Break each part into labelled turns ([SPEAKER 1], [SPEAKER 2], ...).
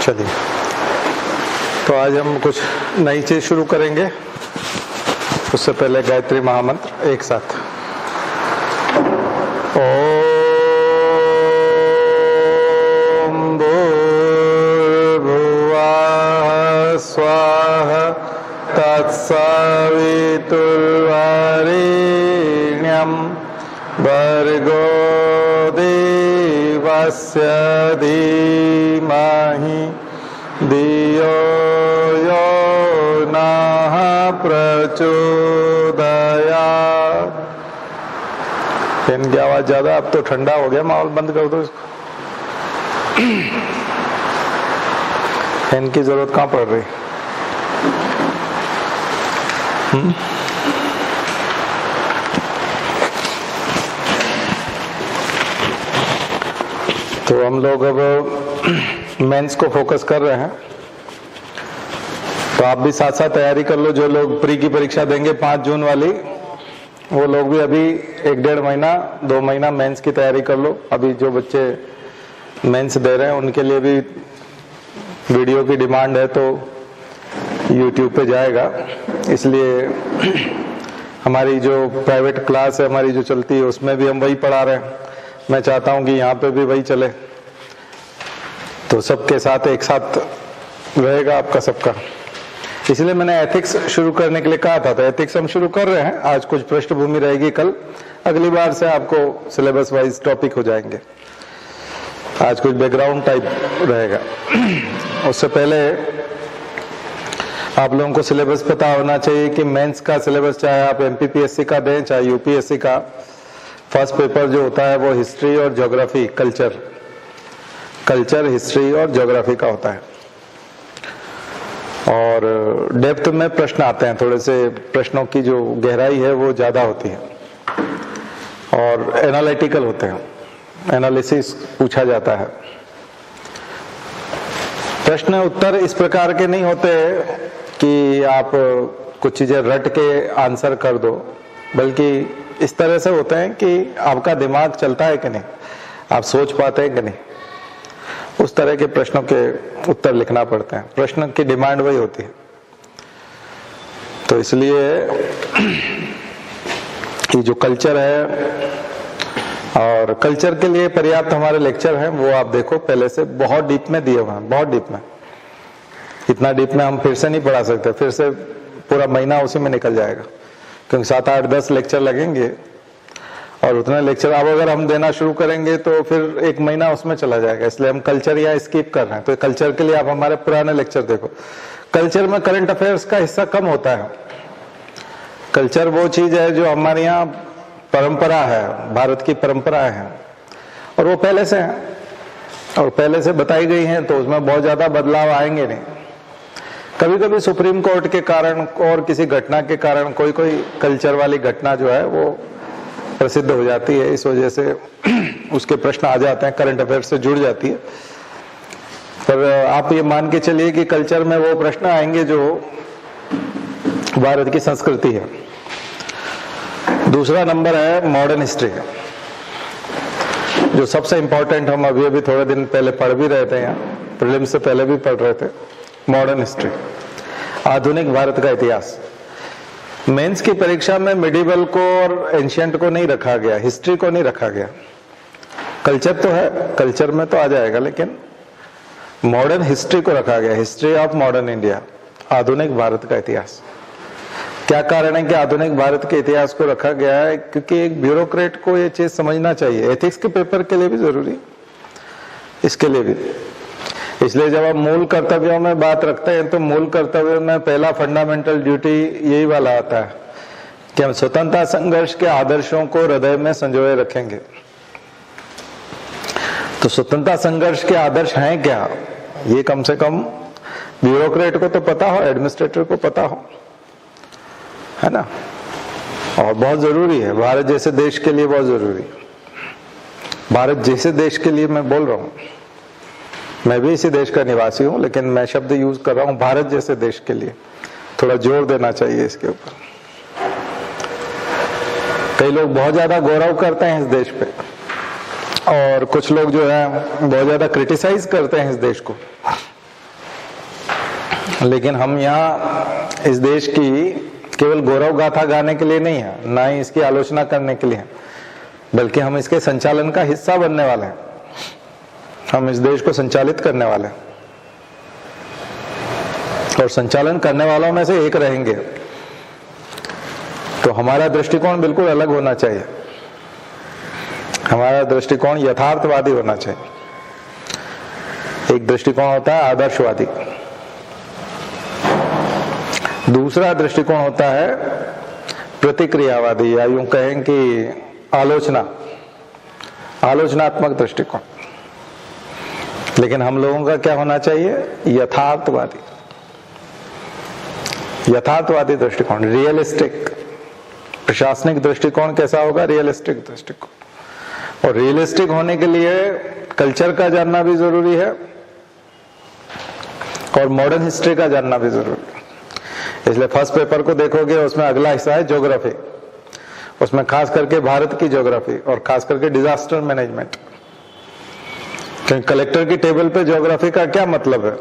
[SPEAKER 1] चलिए, तो आज हम कुछ नई चीज शुरू करेंगे। उससे पहले गायत्री महामंत्र एक साथ। ओम भूर्भुवः स्वाहा तत्सवितुर्वरेण्यं भर्गो देवस्य धीमहि धियो यो नः प्रचोदयात्। फैन की आवाज ज्यादा, अब तो ठंडा हो गया माहौल, बंद कर दो इसको। फैन की जरूरत कहाँ पड़ रही? तो हम लोग अब मेंस को फोकस कर रहे हैं, तो आप भी साथ साथ तैयारी कर लो। जो लोग प्री की परीक्षा देंगे 5 जून वाली, वो लोग भी अभी 1-1.5 महीना 2 महीना मेंस की तैयारी कर लो। अभी जो बच्चे मेंस दे रहे हैं उनके लिए भी वीडियो की डिमांड है, तो YouTube पे जाएगा। इसलिए हमारी जो प्राइवेट क्लास है हमारी जो चलती है उसमें भी हम वही पढ़ा रहे हैं। मैं चाहता हूं कि यहाँ पे भी वही चले, तो सबके साथ एक साथ रहेगा आपका सबका। इसलिए मैंने एथिक्स शुरू करने के लिए कहा था, तो एथिक्स हम शुरू कर रहे हैं। आज कुछ पृष्ठभूमि रहेगी, कल अगली बार से आपको सिलेबस वाइज टॉपिक हो जाएंगे। आज कुछ बैकग्राउंड टाइप रहेगा। उससे पहले आप लोगों को सिलेबस पता होना चाहिए कि मेंस का सिलेबस, चाहे आप MPPSC का दें चाहे UPSC का, फर्स्ट पेपर जो होता है वो हिस्ट्री और ज्योग्राफी, कल्चर हिस्ट्री और ज्योग्राफी का होता है। और डेप्थ में प्रश्न आते हैं, थोड़े से प्रश्नों की जो गहराई है वो ज्यादा होती है और एनालिटिकल होते हैं, एनालिसिस पूछा जाता है। प्रश्न उत्तर इस प्रकार के नहीं होते कि आप कुछ चीजें रट के आंसर कर दो, बल्कि इस तरह से होते हैं कि आपका दिमाग चलता है कि नहीं, आप सोच पाते हैं कि नहीं, उस तरह के प्रश्नों के उत्तर लिखना पड़ते हैं। प्रश्न की डिमांड वही होती है। तो इसलिए ये जो कल्चर है, और कल्चर के लिए पर्याप्त हमारे लेक्चर हैं, वो आप देखो पहले से बहुत डीप में दिए हुए हैं, बहुत डीप में। इतना डीप में हम फिर से नहीं पढ़ा सकते, फिर से पूरा महीना उसी में निकल जाएगा, क्योंकि 7, 8, 10 लेक्चर लगेंगे। और उतने लेक्चर अब अगर हम देना शुरू करेंगे तो फिर 1 महीना उसमें चला जाएगा। इसलिए हम कल्चर या स्किप कर रहे हैं। तो कल्चर के लिए आप हमारे पुराने लेक्चर देखो। कल्चर में करंट अफेयर्स का हिस्सा कम होता है। कल्चर वो चीज है जो हमारे यहाँ परंपरा है, भारत की परंपराएं हैं, और वो पहले से है और पहले से बताई गई हैं, तो उसमें बहुत ज्यादा बदलाव आएंगे नहीं। कभी कभी सुप्रीम कोर्ट के कारण और किसी घटना के कारण कोई कल्चर वाली घटना जो है वो प्रसिद्ध हो जाती है, इस वजह से उसके प्रश्न आ जाते हैं, करंट अफेयर से जुड़ जाती है। पर आप ये मान के चलिए कि कल्चर में वो प्रश्न आएंगे जो भारत की संस्कृति है। दूसरा नंबर है मॉडर्न हिस्ट्री, जो सबसे इंपॉर्टेंट हम अभी थोड़े दिन पहले पढ़ भी रहे थे, यहाँ प्रीलिम से पहले भी पढ़ रहे थे। मॉडर्न हिस्ट्री, आधुनिक भारत का इतिहास। मेंस की परीक्षा में मिडिवल को और एंशियंट को नहीं रखा गया, हिस्ट्री को नहीं रखा गया। कल्चर तो है, कल्चर में तो आ जाएगा, लेकिन मॉडर्न हिस्ट्री को रखा गया, हिस्ट्री ऑफ मॉडर्न इंडिया, आधुनिक भारत का इतिहास। क्या कारण है कि आधुनिक भारत के इतिहास को रखा गया है? क्योंकि एक ब्यूरोक्रेट को ये चीज समझना चाहिए। एथिक्स के पेपर के लिए भी जरूरी, इसके लिए भी। इसलिए जब आप मूल कर्तव्यों में बात रखते हैं, तो मूल कर्तव्यों में पहला फंडामेंटल ड्यूटी यही वाला आता है कि हम स्वतंत्रता संघर्ष के आदर्शों को हृदय में संजोए रखेंगे। तो स्वतंत्रता संघर्ष के आदर्श हैं क्या, ये कम से कम ब्यूरोक्रेट को तो पता हो, एडमिनिस्ट्रेटर को पता हो, है ना। और बहुत जरूरी है, भारत जैसे देश के लिए बहुत जरूरी है। भारत जैसे देश के लिए मैं बोल रहा हूं, मैं भी इसी देश का निवासी हूं, लेकिन मैं शब्द यूज कर रहा हूं भारत जैसे देश के लिए। थोड़ा जोर देना चाहिए इसके ऊपर। कई लोग बहुत ज्यादा गौरव करते हैं इस देश पे, और कुछ लोग जो है बहुत ज्यादा क्रिटिसाइज करते हैं इस देश को। लेकिन हम यहाँ इस देश की केवल गौरव गाथा गाने के लिए नहीं है, ना ही इसकी आलोचना करने के लिए है, बल्कि हम इसके संचालन का हिस्सा बनने वाले हैं। हम इस देश को संचालित करने वाले हैं और संचालन करने वालों में से एक रहेंगे। तो हमारा दृष्टिकोण बिल्कुल अलग होना चाहिए। हमारा दृष्टिकोण यथार्थवादी होना चाहिए। एक दृष्टिकोण होता है आदर्शवादी, दूसरा दृष्टिकोण होता है प्रतिक्रियावादी, या यूं कहें कि आलोचनात्मक दृष्टिकोण। लेकिन हम लोगों का क्या होना चाहिए? यथार्थवादी दृष्टिकोण, रियलिस्टिक। प्रशासनिक दृष्टिकोण कैसा होगा? रियलिस्टिक दृष्टिकोण। और रियलिस्टिक होने के लिए कल्चर का जानना भी जरूरी है और मॉडर्न हिस्ट्री का जानना भी जरूरी है। इसलिए फर्स्ट पेपर को देखोगे, उसमें अगला हिस्सा है ज्योग्राफी। उसमें खास करके भारत की ज्योग्राफी और खास करके डिजास्टर मैनेजमेंट। क्योंकि कलेक्टर की टेबल पर ज्योग्राफी का क्या मतलब है?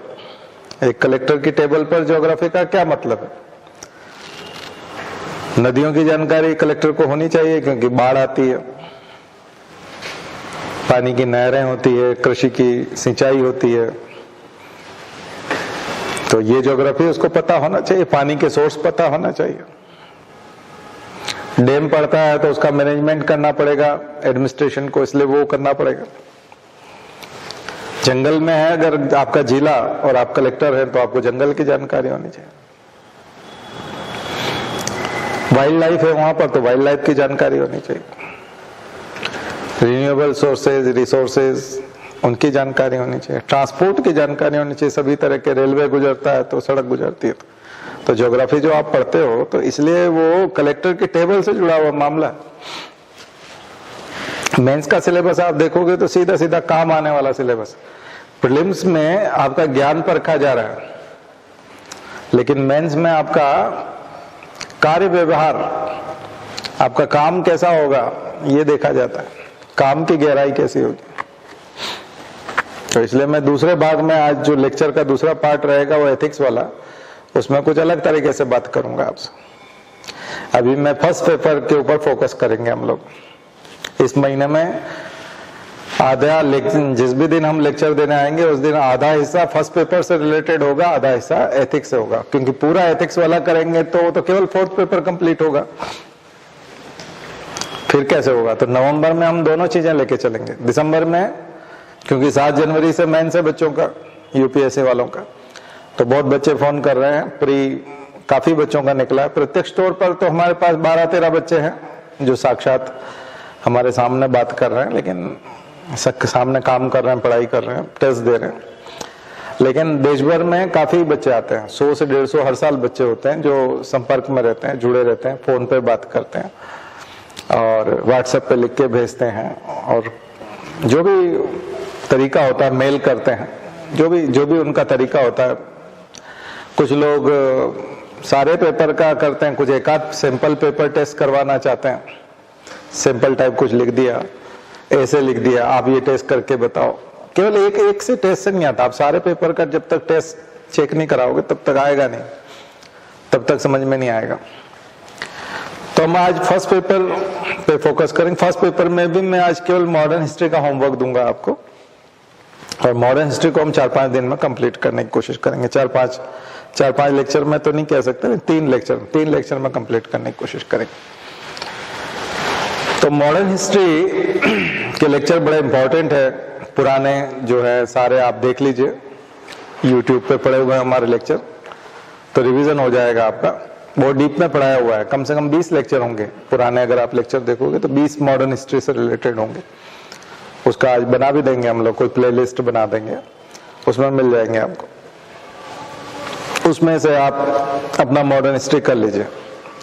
[SPEAKER 1] एक कलेक्टर की टेबल पर ज्योग्राफी का क्या मतलब है? नदियों की जानकारी कलेक्टर को होनी चाहिए, क्योंकि बाढ़ आती है, पानी की नहरें होती है, कृषि की सिंचाई होती है, तो ये ज्योग्राफी उसको पता होना चाहिए। पानी के सोर्स पता होना चाहिए। डैम पड़ता है तो उसका मैनेजमेंट करना पड़ेगा एडमिनिस्ट्रेशन को, इसलिए वो करना पड़ेगा। जंगल में है अगर आपका जिला और आप कलेक्टर हैं, तो आपको जंगल की जानकारी होनी चाहिए। वाइल्ड लाइफ है वहां पर, तो वाइल्ड लाइफ की जानकारी होनी चाहिए। रिन्यूएबल सोर्सेज, रिसोर्सेज, उनकी जानकारी होनी चाहिए। ट्रांसपोर्ट की जानकारी होनी चाहिए। सभी तरह के, रेलवे गुजरता है तो सड़क गुजरती है, तो ज्योग्राफी जो आप पढ़ते हो, तो इसलिए वो कलेक्टर की टेबल से जुड़ा हुआ मामला है। मेंस का सिलेबस आप देखोगे तो सीधा सीधा काम आने वाला सिलेबस। प्रीलिम्स में आपका ज्ञान परखा जा रहा है, लेकिन मेंस में आपका कार्य व्यवहार, आपका काम कैसा होगा, ये देखा जाता है। काम की गहराई कैसी होगी। तो इसलिए मैं दूसरे भाग में, आज जो लेक्चर का दूसरा पार्ट रहेगा वो एथिक्स वाला, उसमें कुछ अलग तरीके से बात करूंगा आपसे। अभी मैं फर्स्ट पेपर के ऊपर फोकस करेंगे हम लोग। इस महीने में आधा जिस भी दिन हम लेक्चर देने आएंगे, उस दिन आधा हिस्सा फर्स्ट पेपर से रिलेटेड होगा, आधा हिस्सा एथिक्स से होगा। क्योंकि पूरा एथिक्स वाला करेंगे तो केवल फोर्थ पेपर कंप्लीट होगा, फिर कैसे होगा? तो नवंबर में हम दोनों चीजें लेके चलेंगे। दिसंबर में, क्योंकि 7 जनवरी से मेंस है बच्चों का, यूपीएससी वालों का, तो बहुत बच्चे फोन कर रहे हैं। काफी बच्चों का निकला है। प्रत्यक्ष तौर पर तो हमारे पास 12-13 बच्चे हैं जो साक्षात हमारे सामने बात कर रहे हैं, लेकिन सबके सामने काम कर रहे हैं, पढ़ाई कर रहे हैं, टेस्ट दे रहे हैं। लेकिन देश भर में काफी बच्चे आते हैं, 100 से 150 हर साल बच्चे होते हैं जो संपर्क में रहते हैं, जुड़े रहते हैं, फोन पे बात करते हैं और व्हाट्सएप पे लिख के भेजते हैं, और जो भी तरीका होता है मेल करते हैं, जो भी उनका तरीका होता है। कुछ लोग सारे पेपर का करते हैं, कुछ एक आध सैंपल पेपर टेस्ट करवाना चाहते हैं, सैंपल टाइप कुछ लिख दिया, ऐसे लिख दिया, आप ये टेस्ट करके बताओ। केवल एक से टेस्ट से नहीं आता। आप सारे पेपर का जब तक टेस्ट चेक नहीं कराओगे तब तक आएगा नहीं, तब तक समझ में नहीं आएगा। तो हम आज फर्स्ट पेपर पे फोकस करेंगे। फर्स्ट पेपर में भी मैं आज केवल मॉडर्न हिस्ट्री का होमवर्क दूंगा आपको, और मॉडर्न हिस्ट्री को हम 4-5 दिन में कंप्लीट करने की कोशिश करेंगे। 4-5 लेक्चर में तो नहीं कह सकते, 3 लेक्चर में कंप्लीट करने की कोशिश करेंगे। तो मॉडर्न हिस्ट्री के लेक्चर बड़े इंपॉर्टेंट है। पुराने जो है सारे आप देख लीजिए, यूट्यूब पे पड़े हुए हैं हमारे लेक्चर, तो रिवीजन हो जाएगा आपका। बहुत डीप में पढ़ाया हुआ है। कम से कम 20 लेक्चर होंगे पुराने, अगर आप लेक्चर देखोगे तो 20 मॉडर्न हिस्ट्री से रिलेटेड होंगे। उसका आज बना भी देंगे हम लोग, कोई प्लेलिस्ट बना देंगे, उसमें मिल जाएंगे आपको। उसमें से आप अपना मॉडर्न हिस्ट्री कर लीजिए,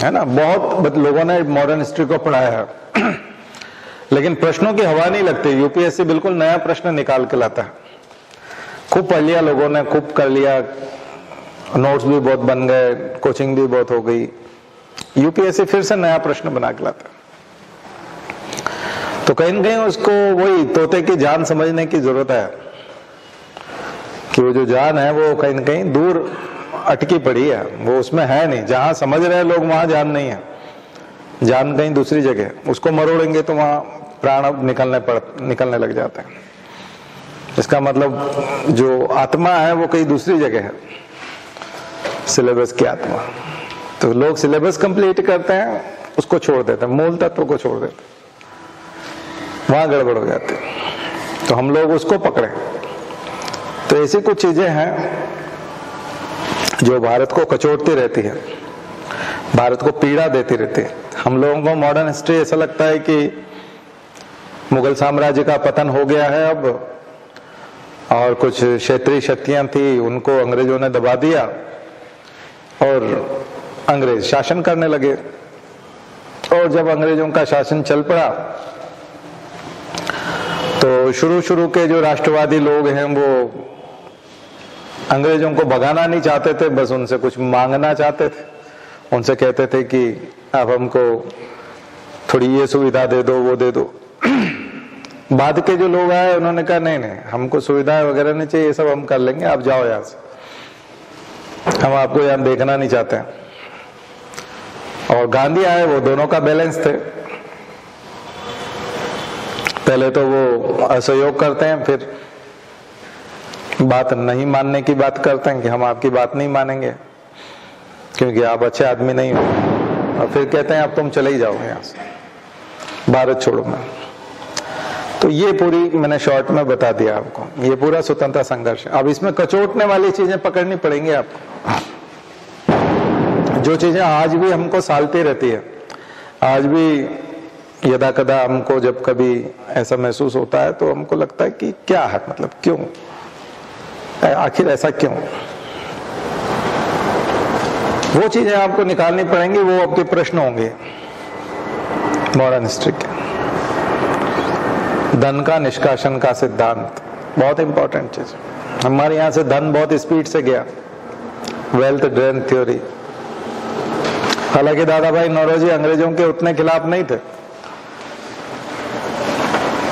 [SPEAKER 1] है ना। बहुत लोगों ने मॉडर्न हिस्ट्री को पढ़ाया है लेकिन प्रश्नों की हवा नहीं लगती। यूपीएससी बिल्कुल नया प्रश्न निकाल के लाता है। खूब पढ़ लिया लोगों ने, खूब कर लिया, नोट्स भी बहुत बन गए, कोचिंग भी बहुत हो गई। यूपीएससी फिर से नया प्रश्न बना के लाता है। तो कहीं न कहीं उसको वही तोते की जान समझने की जरूरत है कि वो जो जान है वो कहीं न कहीं दूर अटकी पड़ी है, वो उसमें है नहीं। जहां समझ रहे लोग वहां जान नहीं है, जान कहीं दूसरी जगह। उसको मरोड़ेंगे तो वहां प्राण निकलने लग जाते हैं। इसका मतलब जो आत्मा है वो कहीं दूसरी जगह है, सिलेबस की आत्मा। तो लोग सिलेबस कंप्लीट करते हैं, उसको छोड़ देते हैं, मूल तत्व को छोड़ देते हैं, वहां गड़बड़ हो जाती है। तो हम लोग उसको पकड़े। तो ऐसी कुछ चीजें हैं जो भारत को कचोटती रहती है, भारत को पीड़ा देती रहती है। हम लोगों को मॉडर्न हिस्ट्री ऐसा लगता है कि मुगल साम्राज्य का पतन हो गया है अब, और कुछ क्षेत्रीय शक्तियां थी उनको अंग्रेजों ने दबा दिया और अंग्रेज शासन करने लगे। और जब अंग्रेजों का शासन चल पड़ा तो शुरू के जो राष्ट्रवादी लोग हैं वो अंग्रेजों को भगाना नहीं चाहते थे, बस उनसे कुछ मांगना चाहते थे। उनसे कहते थे कि आप हमको थोड़ी ये सुविधा दे दो, वो दे दो। बाद के जो लोग आए उन्होंने कहा नहीं नहीं, हमको सुविधाएं वगैरह नहीं चाहिए, ये सब हम कर लेंगे, आप जाओ यहाँ से, हम आपको यहाँ देखना नहीं चाहते हैं। और गांधी आए, वो दोनों का बैलेंस थे। पहले तो वो असहयोग करते हैं, फिर बात नहीं मानने की बात करते हैं कि हम आपकी बात नहीं मानेंगे क्योंकि आप अच्छे आदमी नहीं हो, और फिर कहते हैं अब तुम चले ही जाओ यहाँ से, भारत छोड़ो मैं। तो ये पूरी मैंने शॉर्ट में बता दिया आपको, ये पूरा स्वतंत्रता संघर्ष। अब इसमें कचोटने वाली चीजें पकड़नी पड़ेंगी आपको, जो चीजें आज भी हमको सालती रहती है। आज भी यदा कदा हमको जब कभी ऐसा महसूस होता है तो हमको लगता है कि क्या है, मतलब क्यों, आखिर ऐसा क्यों। वो चीजें आपको निकालनी पड़ेंगी, वो आपके प्रश्न होंगे मॉडर्न हिस्ट्री के। धन का निष्कासन का सिद्धांत बहुत इंपॉर्टेंट चीज। हमारे यहाँ से धन बहुत स्पीड से गया, वेल्थ ड्रेन थ्योरी। हालांकि दादा भाई नौरोजी अंग्रेजों के उतने खिलाफ नहीं थे,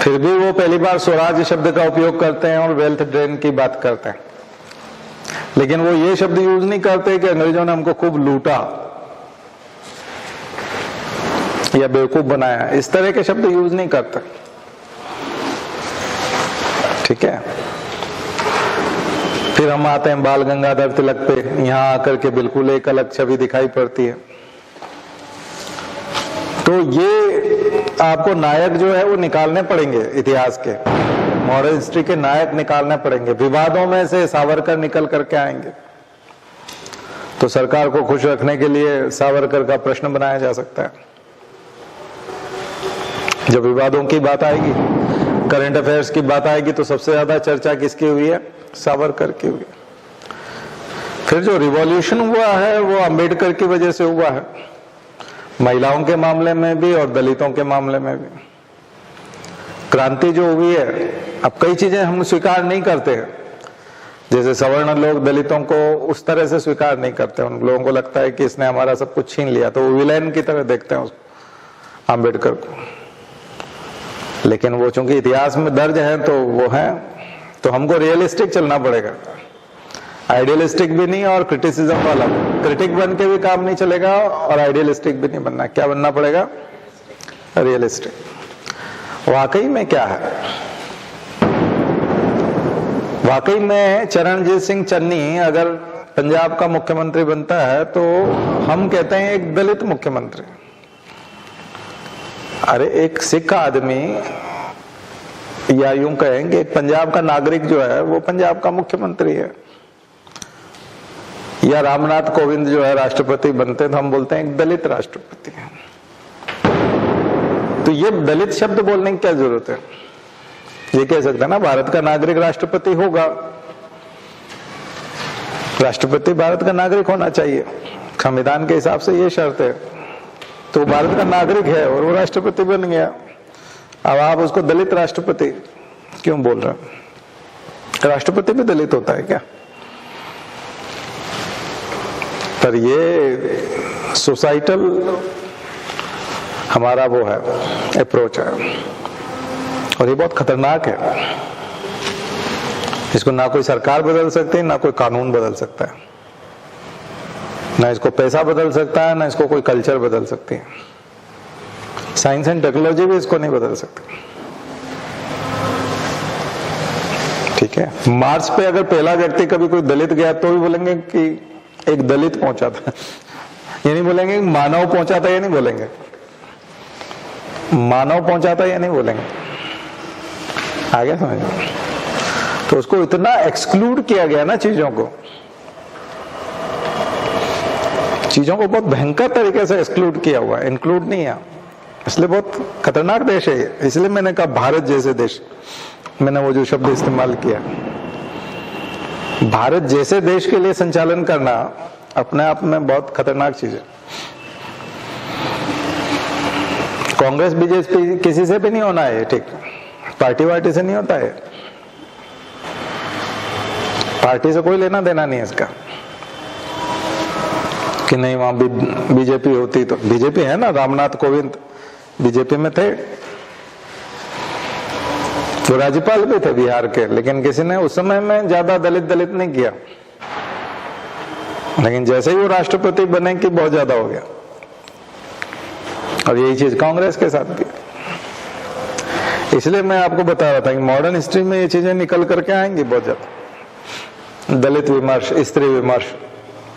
[SPEAKER 1] फिर भी वो पहली बार स्वराज शब्द का उपयोग करते हैं और वेल्थ ड्रेन की बात करते हैं। लेकिन वो ये शब्द यूज नहीं करते कि अंग्रेजों ने हमको खूब लूटा या बेवकूफ बनाया, इस तरह के शब्द यूज नहीं करते। ठीक है। फिर हम आते हैं बाल गंगाधर तिलक पे, यहां आकर के बिल्कुल एक अलग छवि दिखाई पड़ती है। तो ये आपको नायक जो है वो निकालने पड़ेंगे, इतिहास के मॉडर्न हिस्ट्री के नायक निकालने पड़ेंगे। विवादों में से सावरकर निकल करके आएंगे, तो सरकार को खुश रखने के लिए सावरकर का प्रश्न बनाया जा सकता है। जब विवादों की बात आएगी, करंट अफेयर्स की बात आएगी, तो सबसे ज्यादा चर्चा किसकी हुई है? सावरकर की हुई। फिर जो रिवॉल्यूशन हुआ है वो अंबेडकर की वजह से हुआ है, महिलाओं के मामले में भी और दलितों के मामले में भी। क्रांति जो हुई है, अब कई चीजें हम स्वीकार नहीं करते हैं, जैसे सवर्ण लोग दलितों को उस तरह से स्वीकार नहीं करते। उन लोगों को लगता है कि इसने हमारा सब कुछ छीन लिया, तो वो विलेन की तरह देखते हैं उसको, अम्बेडकर को। लेकिन वो चूंकि इतिहास में दर्ज है तो वो है, तो हमको रियलिस्टिक चलना पड़ेगा, आइडियलिस्टिक भी नहीं और क्रिटिसिज्म वाला। क्रिटिक बन के भी काम नहीं चलेगा और आइडियलिस्टिक भी नहीं बनना। क्या बनना पड़ेगा? रियलिस्टिक। वाकई में क्या है? वाकई में चरणजीत सिंह चन्नी अगर पंजाब का मुख्यमंत्री बनता है तो हम कहते हैं एक दलित मुख्यमंत्री। अरे एक सिख आदमी, या यूं कहेंगे एक पंजाब का नागरिक जो है वो पंजाब का मुख्यमंत्री है, या रामनाथ कोविंद जो है राष्ट्रपति बनते तो हम बोलते हैं एक दलित राष्ट्रपति है। तो ये दलित शब्द बोलने की क्या जरूरत है? ये कह सकते हैं ना भारत का नागरिक राष्ट्रपति होगा, राष्ट्रपति भारत का नागरिक होना चाहिए, संविधान के हिसाब से ये शर्त है। तो भारत का नागरिक है और वो राष्ट्रपति बन गया। अब आप उसको दलित राष्ट्रपति क्यों बोल रहे हैं? राष्ट्रपति भी दलित होता है क्या? पर ये सोसाइटल हमारा वो है, अप्रोच है, और ये बहुत खतरनाक है। इसको ना कोई सरकार बदल सकती है, ना कोई कानून बदल सकता है। ना इसको पैसा बदल सकता है, ना इसको कोई कल्चर बदल सकती है। साइंस एंड टेक्नोलॉजी भी इसको नहीं बदल सकती। ठीक है, मार्स पे अगर पहला व्यक्ति कभी कोई दलित गया तो भी बोलेंगे कि एक दलित पहुंचा था, ये नहीं बोलेंगे मानव पहुंचा था, ये नहीं बोलेंगे मानव पहुंचा था, ये नहीं बोलेंगे। आगे समझ, तो उसको इतना एक्सक्लूड किया गया ना, चीजों को बहुत भयंकर तरीके से एक्सक्लूड किया हुआ है, इंक्लूड नहीं है। इसलिए बहुत खतरनाक देश है ये। इसलिए मैंने कहा भारत जैसे देश, मैंने वो जो शब्द इस्तेमाल किया, भारत जैसे देश के लिए संचालन करना अपने आप में बहुत खतरनाक चीज है। कांग्रेस बीजेपी किसी से भी नहीं होना है, ठीक, पार्टी वार्टी से नहीं होता है, पार्टी से कोई लेना देना नहीं है इसका कि नहीं वहां बीजेपी होती तो। बीजेपी है ना, रामनाथ कोविंद बीजेपी में थे, वो राज्यपाल भी थे बिहार के, लेकिन किसी ने उस समय में ज्यादा दलित नहीं किया। लेकिन जैसे ही वो राष्ट्रपति बने कि बहुत ज्यादा हो गया। और यही चीज कांग्रेस के साथ भी। इसलिए मैं आपको बता रहा था कि मॉडर्न हिस्ट्री में ये चीजें निकल करके आएंगी बहुत ज्यादा। दलित विमर्श, स्त्री विमर्श,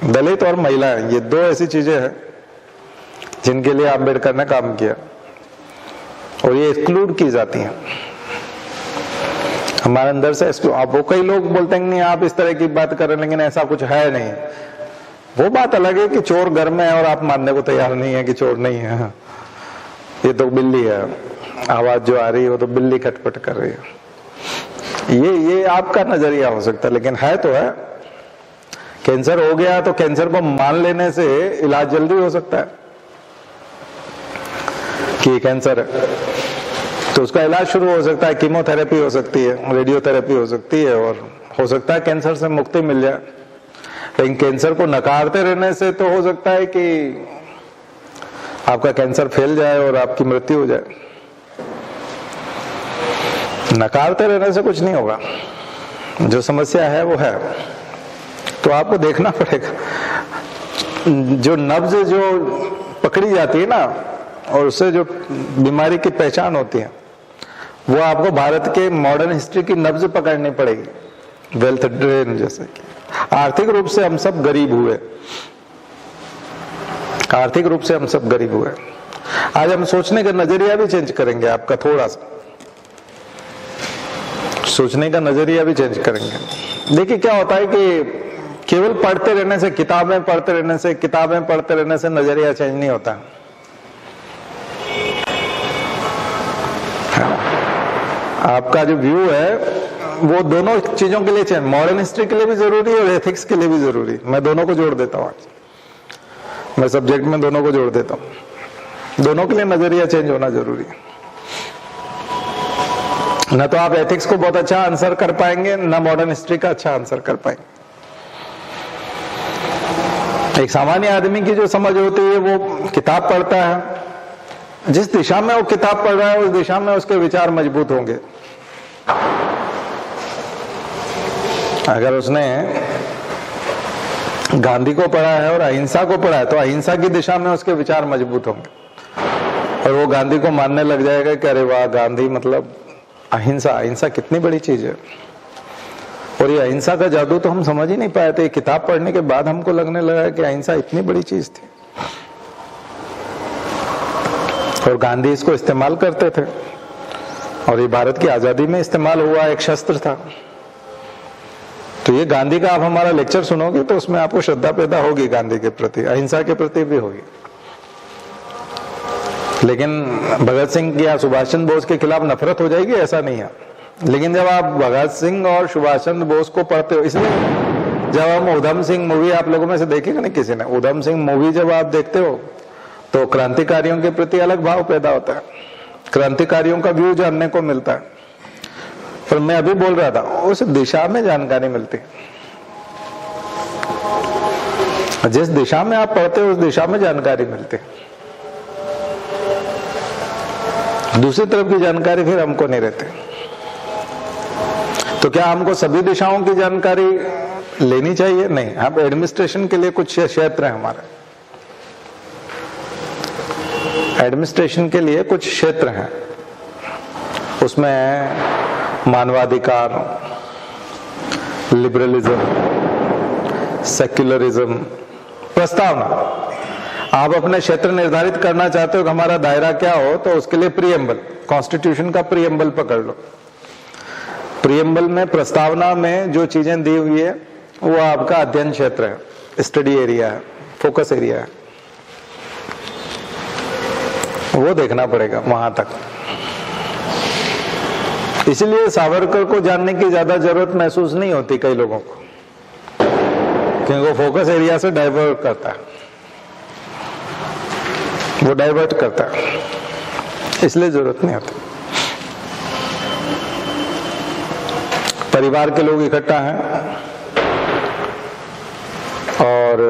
[SPEAKER 1] दलित और महिलाएं, ये दो ऐसी चीजें हैं जिनके लिए अम्बेडकर ने काम किया और ये एक्सक्लूड की जाती हैं हमारे अंदर से। आप वो कई लोग बोलते हैं नहीं आप इस तरह की बात कर रहे हैं, लेकिन ऐसा कुछ है नहीं। वो बात अलग है कि चोर घर में है और आप मानने को तैयार नहीं है कि चोर नहीं है, ये तो बिल्ली है, आवाज जो आ रही है वो तो बिल्ली खटपट कर रही है। ये आपका नजरिया हो सकता है, लेकिन है तो है। कैंसर हो गया तो कैंसर को मान लेने से इलाज जल्दी हो सकता है कि कैंसर है, तो उसका इलाज शुरू हो सकता है, कीमोथेरेपी हो सकती है, रेडियोथेरेपी हो सकती है, और हो सकता है कैंसर से मुक्ति मिल जाए। लेकिन कैंसर को नकारते रहने से तो हो सकता है कि आपका कैंसर फैल जाए और आपकी मृत्यु हो जाए। नकारते रहने से कुछ नहीं होगा, जो समस्या है वो है। तो आपको देखना पड़ेगा, जो नब्ज जो पकड़ी जाती है ना, और उससे जो बीमारी की पहचान होती है, वो आपको भारत के मॉडर्न हिस्ट्री की नब्ज पकड़नी पड़ेगी। वेल्थ ड्रेन, जैसे कि आर्थिक रूप से हम सब गरीब हुए, आर्थिक रूप से हम सब गरीब हुए। आज हम सोचने का नजरिया भी चेंज करेंगे, आपका थोड़ा सा सोचने का नजरिया भी चेंज करेंगे। देखिए क्या होता है कि केवल पढ़ते रहने से, किताबें पढ़ते रहने से नजरिया चेंज नहीं होता। आपका जो व्यू है वो दोनों चीजों के लिए चाहिए, मॉडर्न हिस्ट्री के लिए भी जरूरी है और एथिक्स के लिए भी जरूरी। मैं दोनों को जोड़ देता हूँ, मैं सब्जेक्ट में दोनों को जोड़ देता हूँ। दोनों के लिए नजरिया चेंज होना जरूरी है। न तो आप एथिक्स को बहुत अच्छा आंसर कर पाएंगे, न मॉडर्न हिस्ट्री का अच्छा आंसर कर पाएंगे। एक सामान्य आदमी की जो समझ होती है वो किताब पढ़ता है, जिस दिशा में वो किताब पढ़ रहा है उस दिशा में उसके विचार मजबूत होंगे। अगर उसने गांधी को पढ़ा है और अहिंसा को पढ़ा है तो अहिंसा की दिशा में उसके विचार मजबूत होंगे, और वो गांधी को मानने लग जाएगा कि अरे वाह, गांधी मतलब अहिंसा, अहिंसा कितनी बड़ी चीज है। और ये अहिंसा का जादू तो हम समझ ही नहीं पाए थे, किताब पढ़ने के बाद हमको लगने लगा कि अहिंसा इतनी बड़ी चीज थी, और गांधी इसको इस्तेमाल करते थे, और ये भारत की आजादी में इस्तेमाल हुआ एक शस्त्र था। तो ये गांधी का आप हमारा लेक्चर सुनोगे तो उसमें आपको श्रद्धा पैदा होगी गांधी के प्रति, अहिंसा के प्रति भी होगी। लेकिन भगत सिंह या सुभाष चंद्र बोस के खिलाफ नफरत हो जाएगी, ऐसा नहीं है। लेकिन जब आप भगत सिंह और सुभाष चंद्र बोस को पढ़ते हो, इसलिए जब हम उधम सिंह मूवी, आप लोगों में से देखेगा नहीं किसी ने, उधम सिंह मूवी जब आप देखते हो तो क्रांतिकारियों के प्रति अलग भाव पैदा होता है, क्रांतिकारियों का व्यू जानने को मिलता है। पर मैं अभी बोल रहा था, उस दिशा में जानकारी मिलती है, जिस दिशा में आप पढ़ते हो उस दिशा में जानकारी मिलती है। दूसरी तरफ की जानकारी फिर हमको नहीं रहती। तो क्या हमको सभी दिशाओं की जानकारी लेनी चाहिए नहीं, अब एडमिनिस्ट्रेशन के लिए कुछ क्षेत्र है हमारे, एडमिनिस्ट्रेशन के लिए कुछ क्षेत्र हैं, उसमें मानवाधिकार, लिबरलिज्म, सेक्युलरिज्म, प्रस्तावना। आप अपने क्षेत्र निर्धारित करना चाहते हो कि हमारा दायरा क्या हो, तो उसके लिए प्रीएम्बल, कॉन्स्टिट्यूशन का प्रीएम्बल पकड़ लो। प्रीएम्बल में, प्रस्तावना में जो चीजें दी हुई है वो आपका अध्ययन क्षेत्र है, स्टडी एरिया है, फोकस एरिया है, वो देखना पड़ेगा वहां तक। इसलिए सावरकर को जानने की ज्यादा जरूरत महसूस नहीं होती कई लोगों को, क्योंकि वो फोकस एरिया से डाइवर्ट करता है, वो डाइवर्ट करता है, इसलिए जरूरत नहीं होती। परिवार के लोग इकट्ठा हैं और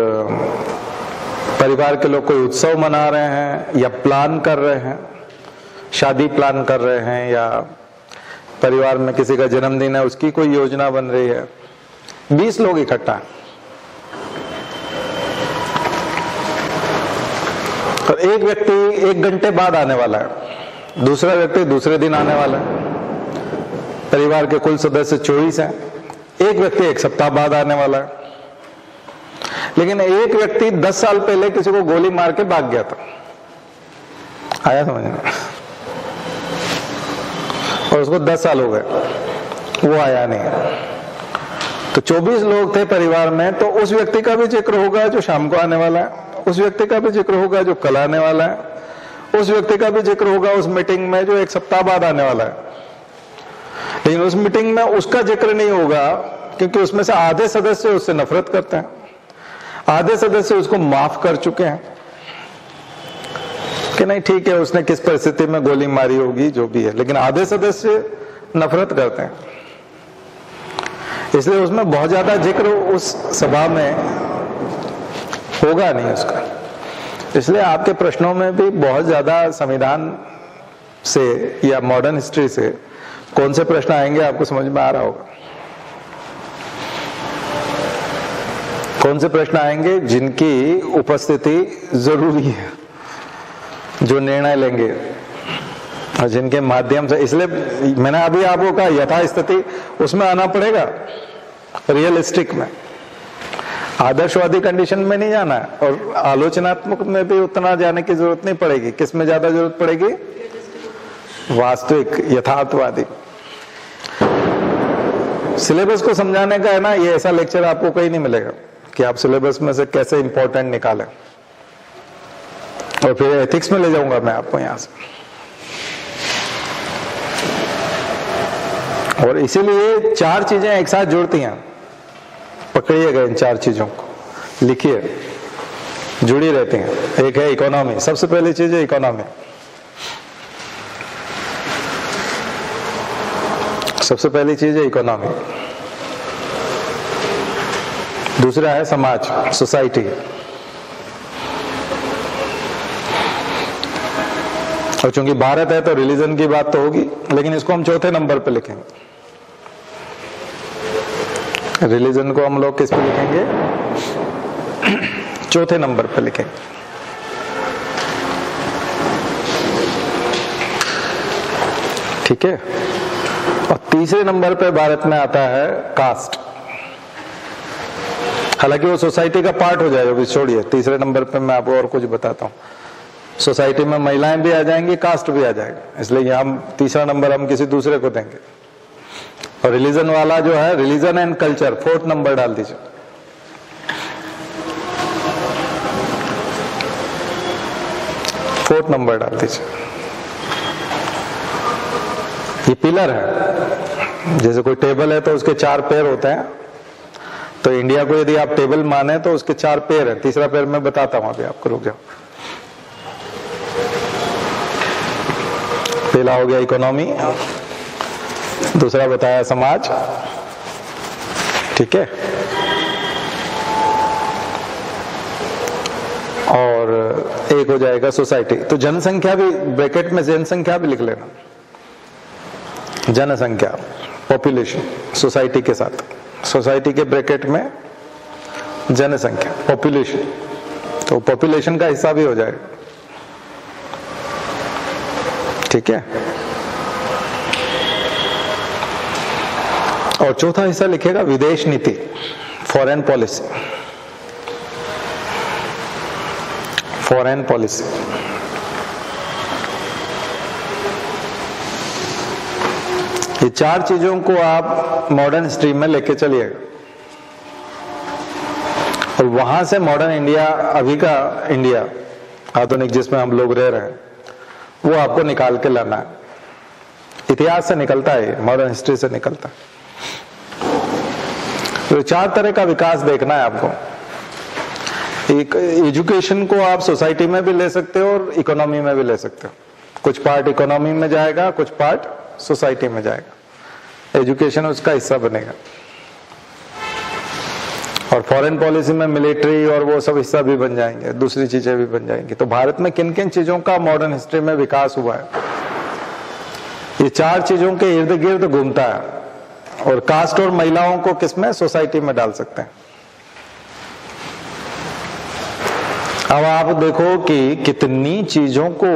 [SPEAKER 1] परिवार के लोग कोई उत्सव मना रहे हैं या प्लान कर रहे हैं, शादी प्लान कर रहे हैं, या परिवार में किसी का जन्मदिन है उसकी कोई योजना बन रही है। 20 लोग इकट्ठा हैं और एक व्यक्ति 1 घंटे बाद आने वाला है, दूसरा व्यक्ति दूसरे दिन आने वाला है। परिवार के कुल सदस्य 24 हैं, एक व्यक्ति 1 सप्ताह बाद आने वाला है। लेकिन एक व्यक्ति 10 साल पहले किसी को गोली मार के भाग गया था, आया समझ में, और उसको 10 साल हो गए, वो आया नहीं। तो 24 लोग थे परिवार में, तो उस व्यक्ति का भी जिक्र होगा जो शाम को आने वाला है, उस व्यक्ति का भी जिक्र होगा जो कल आने वाला है, उस व्यक्ति का भी जिक्र होगा उस मीटिंग में जो 1 सप्ताह बाद आने वाला है। लेकिन उस मीटिंग में उसका जिक्र नहीं होगा, क्योंकि उसमें से आधे सदस्य उससे नफरत करते हैं, आधे सदस्य उसको माफ कर चुके हैं कि नहीं ठीक है उसने किस परिस्थिति में गोली मारी होगी, जो भी है, लेकिन आधे सदस्य नफरत करते हैं। इसलिए उसमें बहुत ज्यादा जिक्र उस सभा में होगा नहीं उसका। इसलिए आपके प्रश्नों में भी बहुत ज्यादा संविधान से या मॉडर्न हिस्ट्री से कौन से प्रश्न आएंगे आपको समझ में आ रहा होगा। कौन से प्रश्न आएंगे जिनकी उपस्थिति जरूरी है, जो निर्णय लेंगे और जिनके माध्यम से, इसलिए मैंने अभी आपको कहा यथास्थिति उसमें आना पड़ेगा, रियलिस्टिक में, आदर्शवादी कंडीशन में नहीं जाना है, और आलोचनात्मक में भी उतना जाने की जरूरत नहीं पड़ेगी। किस में ज्यादा जरूरत पड़ेगी? वास्तविक, यथार्थवादी। सिलेबस को समझाने का है ना, ये ऐसा लेक्चर आपको कहीं नहीं मिलेगा कि आप सिलेबस में से कैसे इंपॉर्टेंट निकालें, और फिर एथिक्स में ले जाऊंगा मैं आपको यहां से। और इसीलिए 4 चीजें एक साथ जुड़ती हैं, पकड़िएगा इन 4 चीजों को, लिखिए, जुड़ी रहती हैं। एक है इकोनॉमी, सबसे पहली चीज है इकोनॉमी, सबसे पहली चीज है इकोनॉमी। दूसरा है समाज, सोसाइटी। और चूंकि भारत है तो रिलीजन की बात तो होगी, लेकिन इसको हम चौथे नंबर पे लिखेंगे। रिलीजन को हम लोग किस पे लिखेंगे? चौथे नंबर पे लिखेंगे। ठीक है। और तीसरे नंबर पे भारत में आता है कास्ट। हालांकि वो सोसाइटी का पार्ट हो जाएगा, भी छोड़िए, तीसरे नंबर पे मैं आपको और कुछ बताता हूँ। सोसाइटी में महिलाएं भी आ जाएंगी, कास्ट भी आ जाएगा, इसलिए यहाँ तीसरा नंबर हम किसी दूसरे को देंगे। और रिलीजन वाला जो है, religion and culture, 4th number डाल दीजिए। फोर्थ नंबर डाल दीजिए। ये पिलर है, जैसे कोई टेबल है तो उसके 4 पैर होते हैं, तो इंडिया को यदि आप टेबल माने तो उसके 4 पैर है। तीसरा पैर मैं बताता हूं अभी आपको, रुक जाओ। पहला हो गया इकोनॉमी, दूसरा बताया समाज, ठीक है, और एक हो जाएगा सोसाइटी। तो जनसंख्या भी ब्रैकेट में जनसंख्या भी लिख लेना, जनसंख्या, पॉपुलेशन, सोसाइटी के साथ सोसाइटी के ब्रैकेट में जनसंख्या, पॉपुलेशन, तो पॉपुलेशन का हिस्सा भी हो जाएगा। ठीक है। और चौथा हिस्सा लिखेगा विदेश नीति, फॉरेन पॉलिसी। फॉरेन पॉलिसी ये चार चीजों को आप मॉडर्न स्ट्रीम में लेके चलिएगा और वहां से मॉडर्न इंडिया, अभी का इंडिया आधुनिक जिसमें हम लोग रह रहे हैं, वो आपको निकाल के लाना है। इतिहास से निकलता है, मॉडर्न हिस्ट्री से निकलता है। तो चार तरह का विकास देखना है आपको। एक, एजुकेशन को आप सोसाइटी में भी ले सकते हो और इकोनॉमी में भी ले सकते हो। कुछ पार्ट इकोनॉमी में जाएगा, कुछ पार्ट सोसाइटी में जाएगा। एजुकेशन उसका हिस्सा बनेगा और फॉरेन पॉलिसी में मिलिट्री और वो सब हिस्सा भी बन जाएंगे, दूसरी चीजें भी बन जाएंगी। तो भारत में किन किन चीजों का मॉडर्न हिस्ट्री में विकास हुआ है, ये चार चीजों के इर्द गिर्द घूमता है। और कास्ट और महिलाओं को किसमें, सोसाइटी में डाल सकते हैं। अब आप देखो कि कितनी चीजों को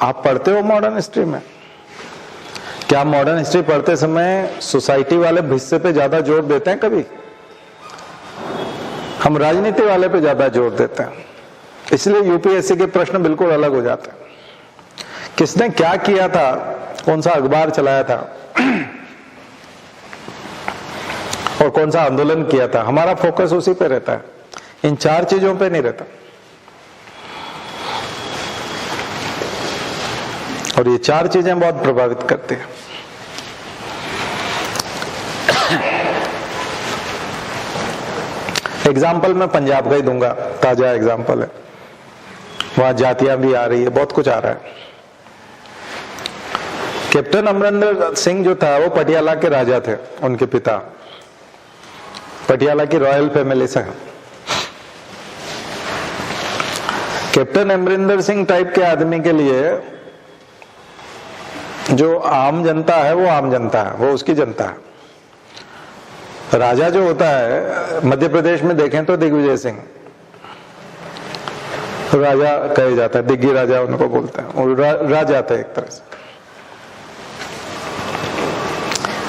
[SPEAKER 1] आप पढ़ते हो मॉडर्न हिस्ट्री में। क्या मॉडर्न हिस्ट्री पढ़ते समय सोसाइटी वाले हिस्से पे ज्यादा जोर देते हैं? कभी हम राजनीति वाले पे ज्यादा जोर देते हैं, इसलिए यूपीएससी के प्रश्न बिल्कुल अलग हो जाते हैं। किसने क्या किया था, कौन सा अखबार चलाया था और कौन सा आंदोलन किया था, हमारा फोकस उसी पे रहता है, इन चार चीजों पे नहीं रहता। और ये चार चीजें बहुत प्रभावित करती हैं। एग्जाम्पल मैं पंजाब का ही दूंगा, ताजा एग्जाम्पल है, वहां जातियां भी आ रही है, बहुत कुछ आ रहा है। कैप्टन अमरिंदर सिंह जो था वो पटियाला के राजा थे, उनके पिता पटियाला की रॉयल फैमिली से। कैप्टन अमरिंदर सिंह टाइप के आदमी के लिए जो आम जनता है वो आम जनता है, वो उसकी जनता है। राजा जो होता है, मध्य प्रदेश में देखें तो दिग्विजय सिंह राजा कहे जाता है, दिग्गी राजा उनको बोलते हैं, और राजा थे एक तरह से।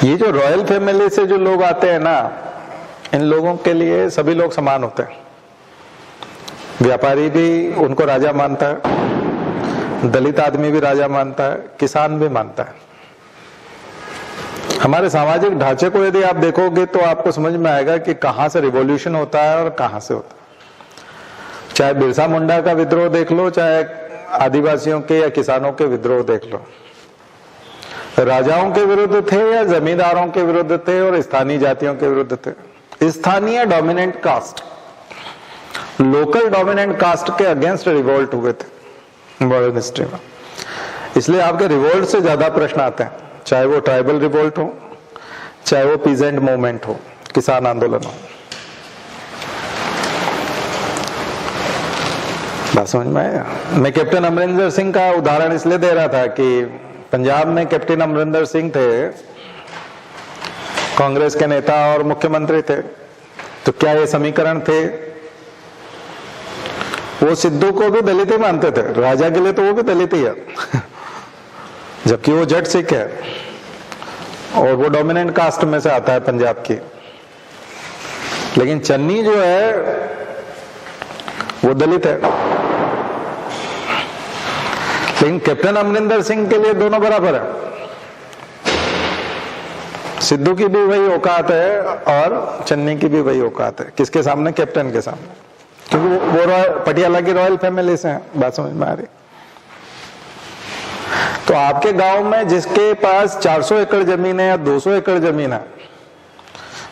[SPEAKER 1] ये जो रॉयल फैमिली से जो लोग आते हैं ना, इन लोगों के लिए सभी लोग समान होते हैं। व्यापारी भी उनको राजा मानता है, दलित आदमी भी राजा मानता है, किसान भी मानता है। हमारे सामाजिक ढांचे को यदि आप देखोगे तो आपको समझ में आएगा कि कहां से रिवॉल्यूशन होता है और कहां से होता है। चाहे बिरसा मुंडा का विद्रोह देख लो, चाहे आदिवासियों के या किसानों के विद्रोह देख लो, राजाओं के विरुद्ध थे या जमींदारों के विरुद्ध थे और स्थानीय जातियों के विरुद्ध थे। स्थानीय dominant caste, local dominant caste के अगेंस्ट रिवोल्ट हुए थे मॉडर्न हिस्ट्री में। इसलिए आपके रिवोल्ट से ज्यादा प्रश्न आते हैं, चाहे वो ट्राइबल रिवोल्ट हो, चाहे वो पीजेंट मूवमेंट हो, किसान आंदोलन हो। बात समझ में आया? मैं कैप्टन अमरिंदर सिंह का उदाहरण इसलिए दे रहा था कि पंजाब में कैप्टन अमरिंदर सिंह थे, कांग्रेस के नेता और मुख्यमंत्री थे। तो क्या ये समीकरण थे? वो सिद्धू को भी दलित ही मानते थे, राजा के लिए तो वो भी दलित ही है जबकि वो जट सिख है और वो डोमिनेंट कास्ट में से आता है पंजाब की। लेकिन चन्नी जो है वो दलित है। लेकिन कैप्टन अमरिंदर सिंह के लिए दोनों बराबर है। सिद्धू की भी वही औकात है और चन्नी की भी वही औकात है। किसके सामने? कैप्टन के सामने, क्योंकि वो पटियाला की रॉयल फैमिली से हैं। बात समझ में आ रही? तो आपके गांव में जिसके पास 400 एकड़ जमीन है या 200 एकड़ जमीन है,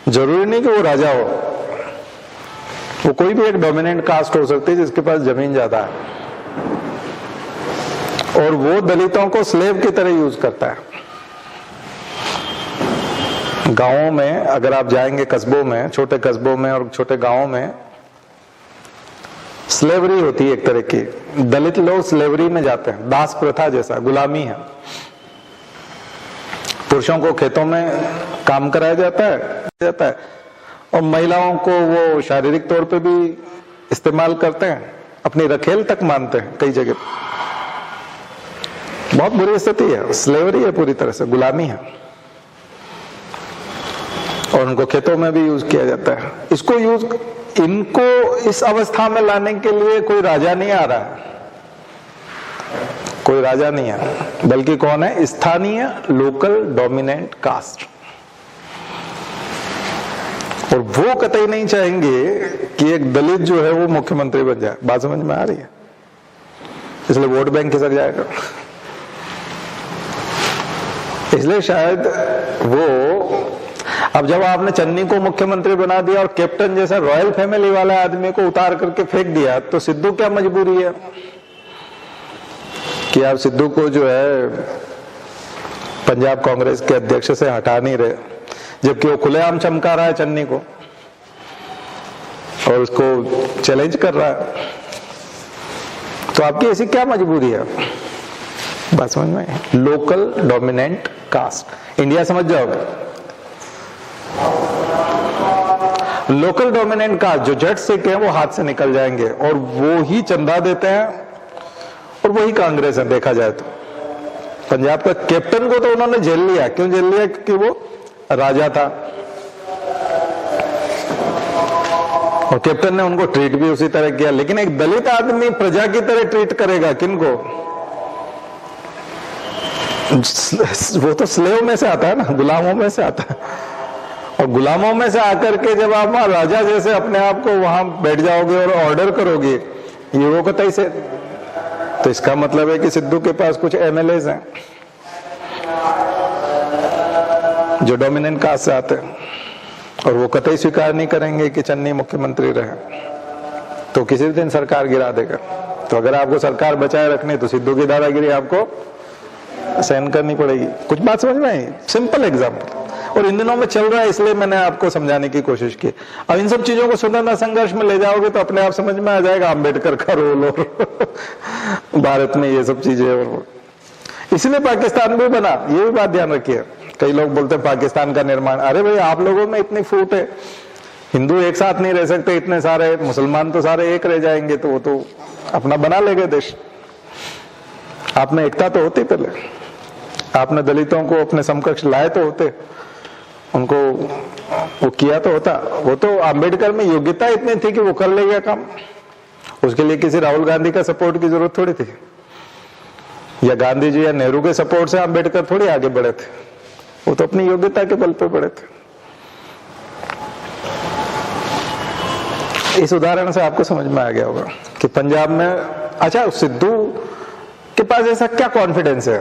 [SPEAKER 1] जरूरी नहीं कि वो राजा हो, वो कोई भी एक डोमिनेंट कास्ट हो सकती है जिसके पास जमीन ज्यादा है और वो दलितों को स्लेव की तरह यूज करता है। गांवों में अगर आप जाएंगे, कस्बों में, छोटे कस्बों में और छोटे गांवों में स्लेवरी होती है एक तरह की। दलित लोग स्लेवरी में जाते हैं, दास प्रथा जैसा, गुलामी है। पुरुषों को खेतों में काम कराया जाता है और महिलाओं को वो शारीरिक तौर पे भी इस्तेमाल करते हैं, अपनी रखेल तक मानते हैं कई जगह। बहुत बुरी स्थिति है, स्लेवरी है, पूरी तरह से गुलामी है, और उनको खेतों में भी यूज किया जाता है। इनको इस अवस्था में लाने के लिए कोई राजा नहीं आ रहा है, कोई राजा नहीं है, बल्कि कौन है? स्थानीय लोकल डोमिनेंट कास्ट। और वो कतई नहीं चाहेंगे कि एक दलित जो है वो मुख्यमंत्री बन जाए। बात समझ में आ रही है? इसलिए वोट बैंक खिसक जाएगा। इसलिए शायद वो, अब जब आपने चन्नी को मुख्यमंत्री बना दिया और कैप्टन जैसा रॉयल फैमिली वाला आदमी को उतार करके फेंक दिया, तो सिद्धू क्या मजबूरी है कि आप सिद्धू को जो है पंजाब कांग्रेस के अध्यक्ष से हटा नहीं रहे, जबकि वो खुलेआम चमका रहा है चन्नी को और उसको चैलेंज कर रहा है। तो आपकी ऐसी क्या मजबूरी है? बात समझ में? लोकल डोमिनेंट कास्ट, इंडिया समझ जाओगे। लोकल डोमिनेंट कास्ट जो जट सिख हैं वो हाथ से निकल जाएंगे, और वो ही चंदा देते हैं और वही कांग्रेस है। देखा जाए तो पंजाब का कैप्टन को तो उन्होंने जेल लिया। क्यों जेल लिया? क्योंकि वो राजा था और कैप्टन ने उनको ट्रीट भी उसी तरह किया। लेकिन एक दलित आदमी प्रजा की तरह ट्रीट करेगा किनको? वो तो स्लेव में से आता है ना, गुलामों में से आता है। और गुलामों में से आकर के जब आप वहां राजा जैसे अपने आप को वहां बैठ जाओगे और ऑर्डर करोगे ये वो कतई से, तो इसका मतलब है कि सिद्धू के पास कुछ एमएलएज हैं जो डोमिनेंट कास्ट से आते हैं, और वो कतई स्वीकार नहीं करेंगे कि चन्नी मुख्यमंत्री रहे, तो किसी दिन सरकार गिरा देगा। तो अगर आपको सरकार बचाए रखनी तो सिद्धू की दादागिरी आपको सहन करनी पड़ेगी। कुछ बात समझ में आई? सिंपल एग्जाम्पल, और इन दिनों में चल रहा है, इसलिए मैंने आपको समझाने की कोशिश की। अब इन सब चीजों को स्वतंत्रता संघर्ष में ले जाओगे तो अपने आप समझ में आ जाएगा अम्बेडकर का रोल और भारत में ये सब चीजें। और इसलिए पाकिस्तान भी बना, ये भी बात ध्यान रखिए। कई लोग बोलते हैं पाकिस्तान का निर्माण, अरे भाई आप लोगों में इतनी फूट है, हिंदू एक साथ नहीं रह सकते इतने सारे, मुसलमान तो सारे एक रह जाएंगे, तो वो तो अपना बना लेंगे देश। आप में एकता तो होती, पहले आपने दलितों को अपने समकक्ष लाए तो होते, उनको वो किया तो होता। वो तो अंबेडकर में योग्यता इतनी थी कि वो कर ले गया काम, उसके लिए किसी राहुल गांधी का सपोर्ट की जरूरत थोड़ी थी, या गांधी जी या नेहरू के सपोर्ट से अंबेडकर थोड़ी आगे बढ़े थे, वो तो अपनी योग्यता के बल पे बढ़े थे। इस उदाहरण से आपको समझ में आ गया होगा कि पंजाब में, अच्छा सिद्धू के पास ऐसा क्या कॉन्फिडेंस है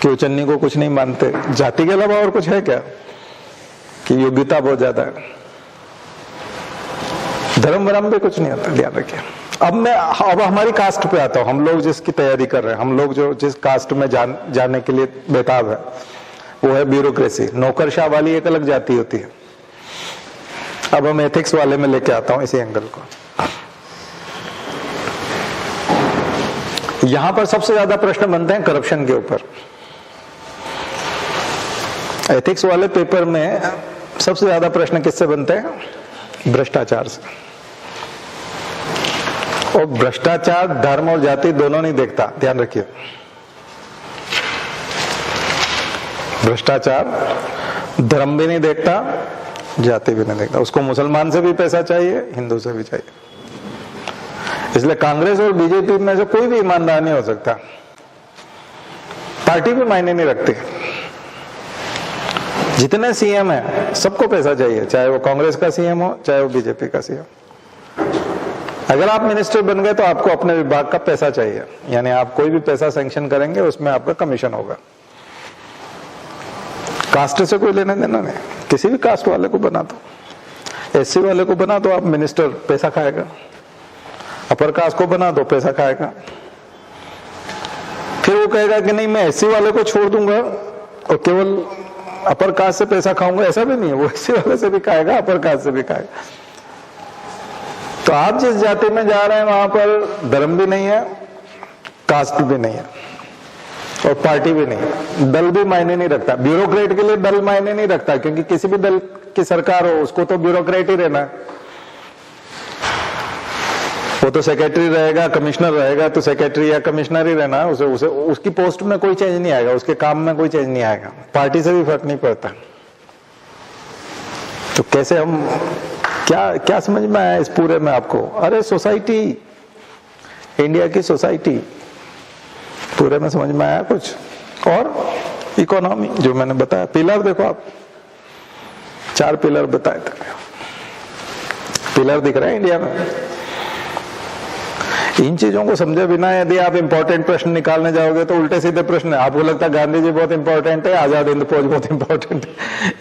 [SPEAKER 1] कि वो चन्नी को कुछ नहीं मानते? जाति के अलावा और कुछ है क्या? कि योग्यता बहुत ज्यादा है, धर्म वरम भी कुछ नहीं आता, ध्यान रखिए। अब हमारी कास्ट पे आता हूं। हम लोग जिसकी तैयारी कर रहे हैं, हम लोग जो जिस कास्ट में जाने के लिए बेताब है, वो है ब्यूरोक्रेसी। नौकरशाह वाली एक अलग जाति होती है। अब हम एथिक्स वाले में लेके आता हूं इसी एंगल को। यहां पर सबसे ज्यादा प्रश्न बनते हैं करप्शन के ऊपर। एथिक्स वाले पेपर में सबसे ज्यादा प्रश्न किससे बनते हैं? भ्रष्टाचार से। और भ्रष्टाचार धर्म और जाति दोनों नहीं देखता, ध्यान रखिए। भ्रष्टाचार धर्म भी नहीं देखता, जाति भी नहीं देखता। उसको मुसलमान से भी पैसा चाहिए, हिंदू से भी चाहिए। इसलिए कांग्रेस और बीजेपी में से कोई भी ईमानदार नहीं हो सकता। पार्टी भी मायने नहीं रखती। जितने सीएम है सबको पैसा चाहिए, चाहे वो कांग्रेस का सीएम हो चाहे वो बीजेपी का सीएम। अगर आप मिनिस्टर बन गए तो आपको अपने विभाग का पैसा चाहिए, यानी आप कोई भी पैसा सैंक्शन करेंगे उसमें आपका कमीशन होगा। कास्ट से कोई लेना देना नहीं। किसी भी कास्ट वाले को बना दो, एससी वाले को बना दो आप मिनिस्टर, पैसा खाएगा। अपर कास्ट को बना दो, पैसा खाएगा। फिर वो कहेगा कि नहीं मैं एससी वाले को छोड़ दूंगा और केवल अपर कास्ट से पैसा खाऊंगा, ऐसा भी नहीं है। वो एससी वाले से भी खाएगा, अपर कास्ट से भी खाएगा। तो आप जिस जाति में जा रहे हैं वहां पर धर्म भी नहीं है, कास्ट भी नहीं है। और पार्टी भी नहीं, दल भी मायने नहीं रखता। ब्यूरोक्रेट के लिए दल मायने नहीं रखता, क्योंकि किसी भी दल की सरकार हो उसको तो ब्यूरोक्रेट ही रहना है। वो तो सेक्रेटरी रहेगा, कमिश्नर रहेगा, तो सेक्रेटरी या कमिश्नर ही रहना है। उसे उसकी पोस्ट में कोई चेंज नहीं आएगा, उसके काम में कोई चेंज नहीं आएगा, पार्टी से भी फर्क नहीं पड़ता। तो कैसे हम क्या समझ में आया इस पूरे में आपको? अरे सोसाइटी, इंडिया की सोसाइटी पूरे में समझ में आया कुछ? और इकोनॉमी जो मैंने बताया, पिलर देखो आप, 4 पिलर बताए थे। पिलर दिख रहा है इंडिया में। इन चीजों को समझे बिना यदि आप इंपॉर्टेंट प्रश्न निकालने जाओगे तो उल्टे सीधे प्रश्न है। आपको लगता है गांधी जी बहुत इंपॉर्टेंट है, आजाद हिंद फौज बहुत इंपॉर्टेंट है,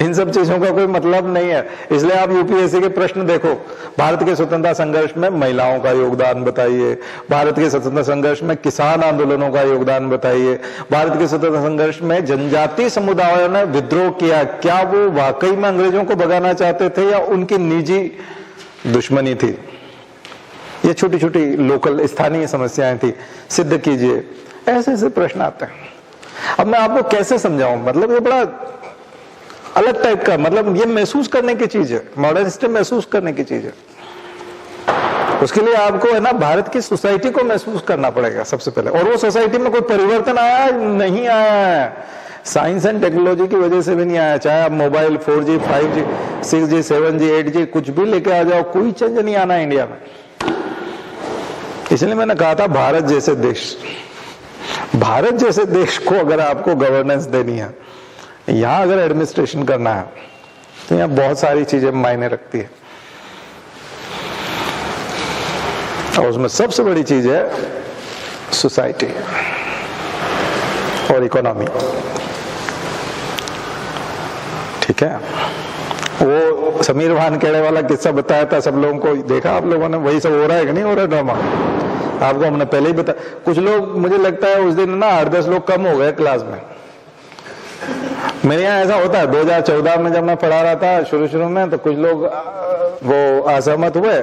[SPEAKER 1] इन सब चीजों का कोई मतलब नहीं है। इसलिए आप यूपीएससी के प्रश्न देखो, भारत के स्वतंत्रता संघर्ष में महिलाओं का योगदान बताइए, भारत के स्वतंत्रता संघर्ष में किसान आंदोलनों का योगदान बताइए, भारत के स्वतंत्रता संघर्ष में जनजातीय समुदायों ने विद्रोह किया, क्या वो वाकई में अंग्रेजों को भगाना चाहते थे या उनकी निजी दुश्मनी थी? ये छोटी छोटी लोकल स्थानीय समस्याएं थी, सिद्ध कीजिए। ऐसे ऐसे प्रश्न आते हैं। अब मैं आपको कैसे समझाऊं? मतलब ये बड़ा अलग टाइप का, मतलब ये महसूस करने की चीज है, मॉडर्न सिस्टम महसूस करने की चीज है। उसके लिए आपको है ना भारत की सोसाइटी को महसूस करना पड़ेगा सबसे पहले। और वो सोसाइटी में कोई परिवर्तन आया नहीं आया है, साइंस एंड टेक्नोलॉजी की वजह से भी नहीं आया। चाहे आप mobile 4G 5G 6G 7G 8G कुछ भी लेके आ जाओ, कोई चेंज नहीं आना इंडिया में। इसलिए मैंने कहा था भारत जैसे देश को अगर आपको गवर्नेंस देनी है, यहां अगर एडमिनिस्ट्रेशन करना है, तो यहां बहुत सारी चीजें मायने रखती है। और उसमें सबसे बड़ी चीज है सोसाइटी और इकोनॉमी। ठीक है, वो समीर वानखेड़े वाला किस्सा बताया था सब लोगों को, देखा आप लोगों ने? वही सब हो रहा है कि नहीं हो रहा ड्रामा? आपको हमने पहले ही बताया। कुछ लोग, मुझे लगता है उस दिन ना 8-10 लोग कम हो गए क्लास में। मेरे यहाँ ऐसा होता है, 2014 में जब मैं पढ़ा रहा था शुरू में, तो कुछ लोग वो असहमत हुए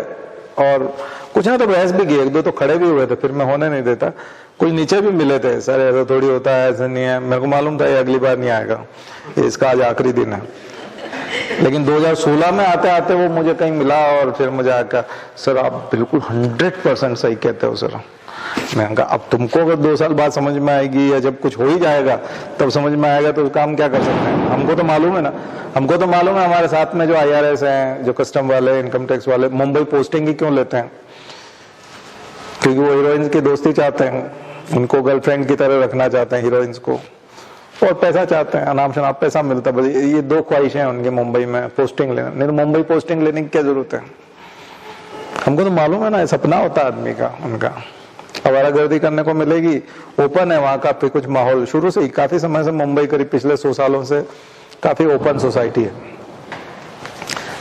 [SPEAKER 1] और कुछ ना तो बहस भी की, 1-2 तो खड़े भी हुए थे, फिर मैं होने नहीं देता। कुछ नीचे भी मिले थे, सर ऐसा थोड़ी होता है, ऐसा नहीं है। मेरे को मालूम था ये अगली बार नहीं आएगा, इसका आज आखिरी दिन है। लेकिन 2016 में आते आते वो मुझे कहीं मिला और फिर मुझे आकर, सर आप बिल्कुल 100% सही कहते हो सर। मैंने कहा अब तुमको अगर 2 साल बाद समझ में आएगी या जब कुछ हो ही जाएगा तब समझ में आएगा, तो उसका हम क्या कर सकते हैं? हमको तो मालूम है ना, हमको तो मालूम है हमारे साथ में जो IRS हैं, जो कस्टम वाले, इनकम टैक्स वाले, मुंबई पोस्टिंग ही क्यों लेते हैं? क्योंकि वो हीरोइंस की दोस्ती चाहते हैं, उनको गर्लफ्रेंड की तरह रखना चाहते हैं हीरोइंस को, और पैसा चाहते हैं, अनाम शनाम पैसा मिलता है। ये 2 ख्वाहिशें हैं उनकी मुंबई में पोस्टिंग लेना। नहीं तो मुंबई पोस्टिंग लेने की क्या जरूरत है? हमको तो मालूम है ना, सपना होता है आदमी का, उनका आवारागर्दी करने को मिलेगी, ओपन है वहां का कुछ माहौल शुरू से ही, काफी समय से मुंबई करीब पिछले 100 सालों से काफी ओपन सोसाइटी है।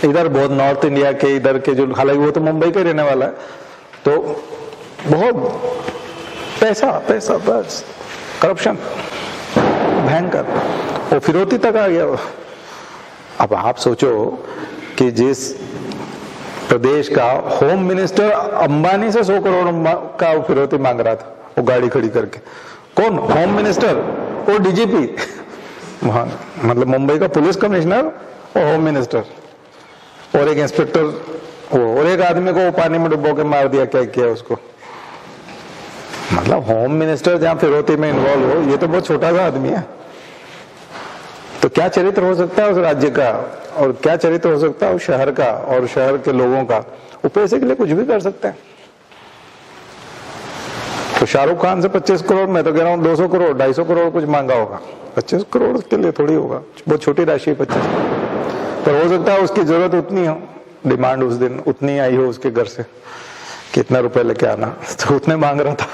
[SPEAKER 1] इधर बहुत नॉर्थ इंडिया के इधर के जो, हालांकि वो तो मुंबई के रहने वाला है, तो बहुत पैसा बस, करप्शन भयंकर, वो फिरौती तक आ गया। अब आप सोचो कि जिस प्रदेश का होम मिनिस्टर अंबानी से 100 करोड़ का फिरौती मांग रहा था, वो गाड़ी खड़ी करके, कौन? होम मिनिस्टर और DGP, मतलब मुंबई का पुलिस कमिश्नर और होम मिनिस्टर और एक इंस्पेक्टर, वो और एक आदमी को पानी में डुबो के मार दिया, क्या किया उसको? मतलब होम मिनिस्टर जहां फिरौती में इन्वॉल्व हो, ये तो बहुत छोटा सा आदमी है। तो क्या चरित्र हो सकता है उस राज्य का, और क्या चरित्र हो सकता है उस शहर का और शहर के लोगों का? वो पैसे के लिए कुछ भी कर सकते हैं। तो शाहरुख खान से 25 करोड़, मैं तो कह रहा हूँ 200 करोड़ 250 करोड़ कुछ मांगा होगा। 25 करोड़ के लिए थोड़ी होगा, बहुत छोटी राशि है 25 करोड़। पर हो सकता है उसकी जरूरत उतनी हो, डिमांड उस दिन उतनी आई हो उसके घर से, कितना रुपए लेके आना, तो उतने मांग रहा था।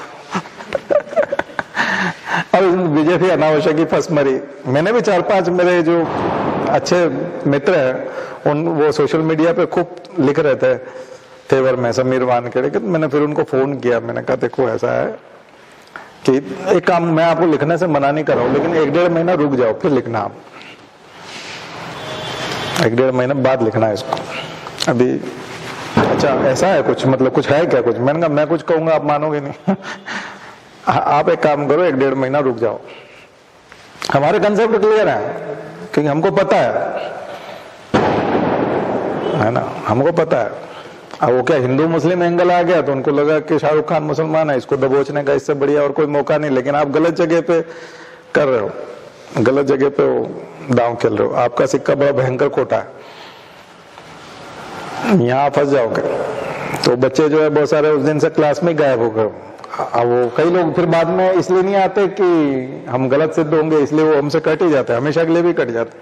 [SPEAKER 1] और बीजेपी अनावश्यक ही फंस मरी। मैंने भी 4-5 मेरे जो अच्छे मित्र हैं, वो सोशल मीडिया पे खूब लिख रहे थे फेवर में समीर वानखेड़े के। मैंने फिर उनको फोन किया, मैंने कहा देखो ऐसा है कि एक काम, मैं आपको लिखने से मना नहीं कर रहा हूं, लेकिन 1-1.5 महीना रुक जाओ फिर लिखना। आप 1-1.5 महीना बाद लिखना है इसको। अभी अच्छा ऐसा है कुछ, मतलब कुछ है क्या कुछ? मैंने कहा मैं कुछ कहूंगा आप मानोगे नहीं। आप एक काम करो, 1-1.5 महीना रुक जाओ, हमारे कंसेप्ट क्लियर है, क्योंकि हमको पता है ना, हमको पता है। अब वो क्या हिंदू मुस्लिम एंगल आ गया तो उनको लगा कि शाहरुख खान मुसलमान है, इसको दबोचने का इससे बढ़िया और कोई मौका नहीं। लेकिन आप गलत जगह पे कर रहे हो, गलत जगह पे वो दांव खेल रहे हो। आपका सिक्का बड़ा भयंकर खोटा है, यहाँ फंस जाओगे। तो बच्चे जो है बहुत सारे उस दिन से क्लास में गायब हो गए। अब वो कई लोग फिर बाद में इसलिए नहीं आते कि हम गलत सिद्ध होंगे, इसलिए वो हमसे कट ही जाते हैं, हमेशा के लिए भी कट जाते।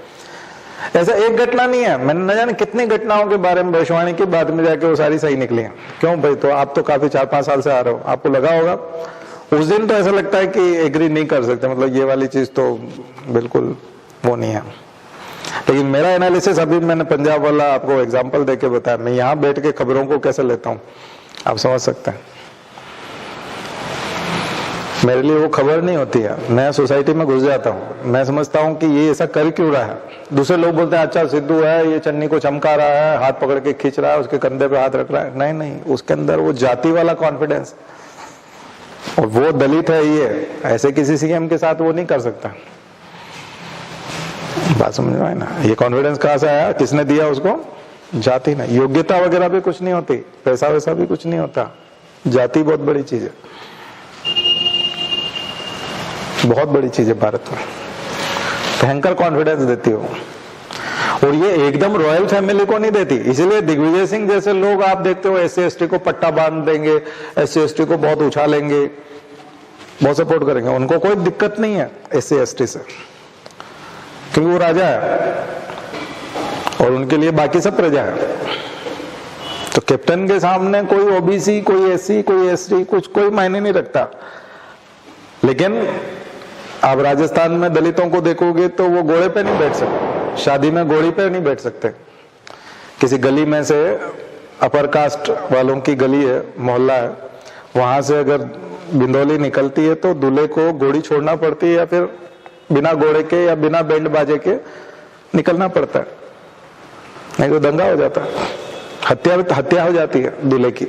[SPEAKER 1] ऐसा एक घटना नहीं है, मैंने न जाने कितनी घटनाओं के बारे में भविष्यवाणी की, बाद में जाके वो सारी सही निकली है। क्यों भाई? तो आप तो काफी 4-5 साल से आ रहे हो, आपको लगा होगा उस दिन तो ऐसा लगता है कि एग्री नहीं कर सकते, मतलब ये वाली चीज तो बिल्कुल वो नहीं है। लेकिन मेरा एनालिसिस, अभी मैंने पंजाब वाला आपको एग्जांपल देके बताया, मैं यहाँ बैठ के खबरों को कैसे लेता हूँ आप समझ सकते हैं। मेरे लिए वो खबर नहीं होती है, मैं सोसाइटी में घुस जाता हूँ, मैं समझता हूँ कि ये ऐसा कर क्यों रहा है। दूसरे लोग बोलते हैं अच्छा सिद्धू है, ये चन्नी को चमका रहा है, हाथ पकड़ के खींच रहा है, उसके कंधे पे हाथ रख रहा है। नहीं नहीं, उसके अंदर वो जाति वाला कॉन्फिडेंस, और वो दलित है, ये ऐसे किसी सीएम के साथ वो नहीं कर सकता। बात समझ में आए ना? ये कॉन्फिडेंस कहाँ से आया, किसने दिया उसको? जाति ने। योग्यता वगैरह भी कुछ नहीं होती, पैसा वैसा भी कुछ नहीं होता, जाति बहुत बड़ी चीज है, बहुत बड़ी चीज है भारत में, भयंकर कॉन्फिडेंस देती हो। और ये एकदम रॉयल फैमिली को नहीं देती, इसलिए दिग्विजय सिंह जैसे लोग आप देखते हो SC/ST को पट्टा बांध देंगे, SC/ST को बहुत उछालेंगे, बहुत सपोर्ट करेंगे, उनको कोई दिक्कत नहीं है SC/ST से, क्योंकि वो राजा है और उनके लिए बाकी सब प्रजा है। तो कैप्टन के सामने कोई OBC, कोई SC, कोई ST कुछ कोई मायने नहीं रखता। लेकिन आप राजस्थान में दलितों को देखोगे तो वो घोड़े पे नहीं बैठ सकते, शादी में घोड़ी पे नहीं बैठ सकते। किसी गली में से, अपर कास्ट वालों की गली है, मोहल्ला है, वहां से अगर बिंदौली निकलती है तो दूल्हे को घोड़ी छोड़ना पड़ती है, या फिर बिना घोड़े के या बिना बैंड बाजे के निकलना पड़ता है, नहीं तो दंगा हो जाता है, हत्या हो जाती है दूल्हे की।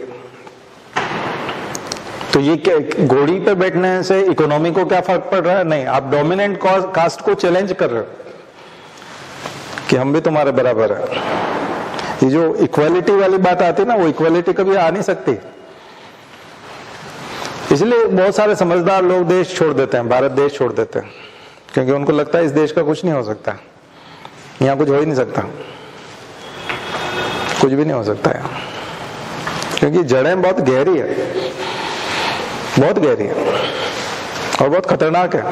[SPEAKER 1] तो ये घोड़ी पे बैठने से इकोनॉमी को क्या फर्क पड़ रहा है? नहीं, आप डोमिनेंट कास्ट को चैलेंज कर रहे हो कि हम भी तुम्हारे बराबर है। ये जो इक्वालिटी वाली बात आती है ना, वो इक्वालिटी कभी आ नहीं सकती। इसलिए बहुत सारे समझदार लोग देश छोड़ देते हैं, भारत देश छोड़ देते हैं, क्योंकि उनको लगता है इस देश का कुछ नहीं हो सकता, यहाँ कुछ हो ही नहीं सकता, कुछ भी नहीं हो सकता है, क्योंकि जड़ें बहुत गहरी है, बहुत गहरी है और बहुत खतरनाक है।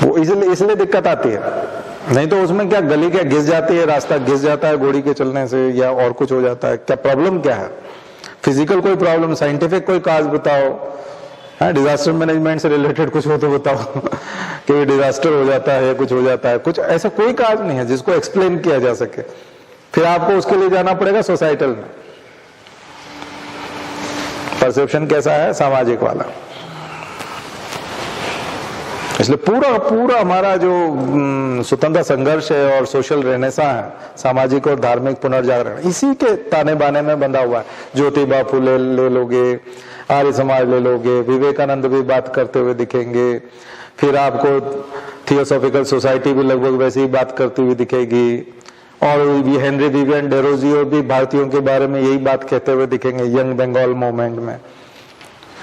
[SPEAKER 1] वो इसलिए दिक्कत आती है, नहीं तो उसमें क्या गली क्या घिस जाती है, रास्ता घिस जाता है घोड़ी के चलने से, या और कुछ हो जाता है। क्या प्रॉब्लम क्या है? फिजिकल कोई प्रॉब्लम, साइंटिफिक कोई काज बताओ, डिजास्टर मैनेजमेंट से रिलेटेड कुछ हो तो बताओ कि डिजास्टर हो जाता है, कुछ हो जाता है, कुछ ऐसा कोई काज नहीं है जिसको एक्सप्लेन किया जा सके। फिर आपको उसके लिए जाना पड़ेगा सोसाइटल में। परसेप्शन कैसा है? सामाजिक वाला। इसलिए पूरा हमारा जो स्वतंत्रता संघर्ष है और सोशल रेनेसा है, सामाजिक और धार्मिक पुनर्जागरण, इसी के ताने बाने में बंधा हुआ है। ज्योतिबा फुले ले लोगे, आर्य समाज ले लोगे, विवेकानंद भी बात करते हुए दिखेंगे, फिर आपको थियोसॉफिकल सोसाइटी भी लगभग वैसे ही बात करती हुई दिखेगी, और ये हेनरी विवियन डेरोजियो भी भारतीयों के बारे में यही बात कहते हुए दिखेंगे यंग बंगाल मूवमेंट में।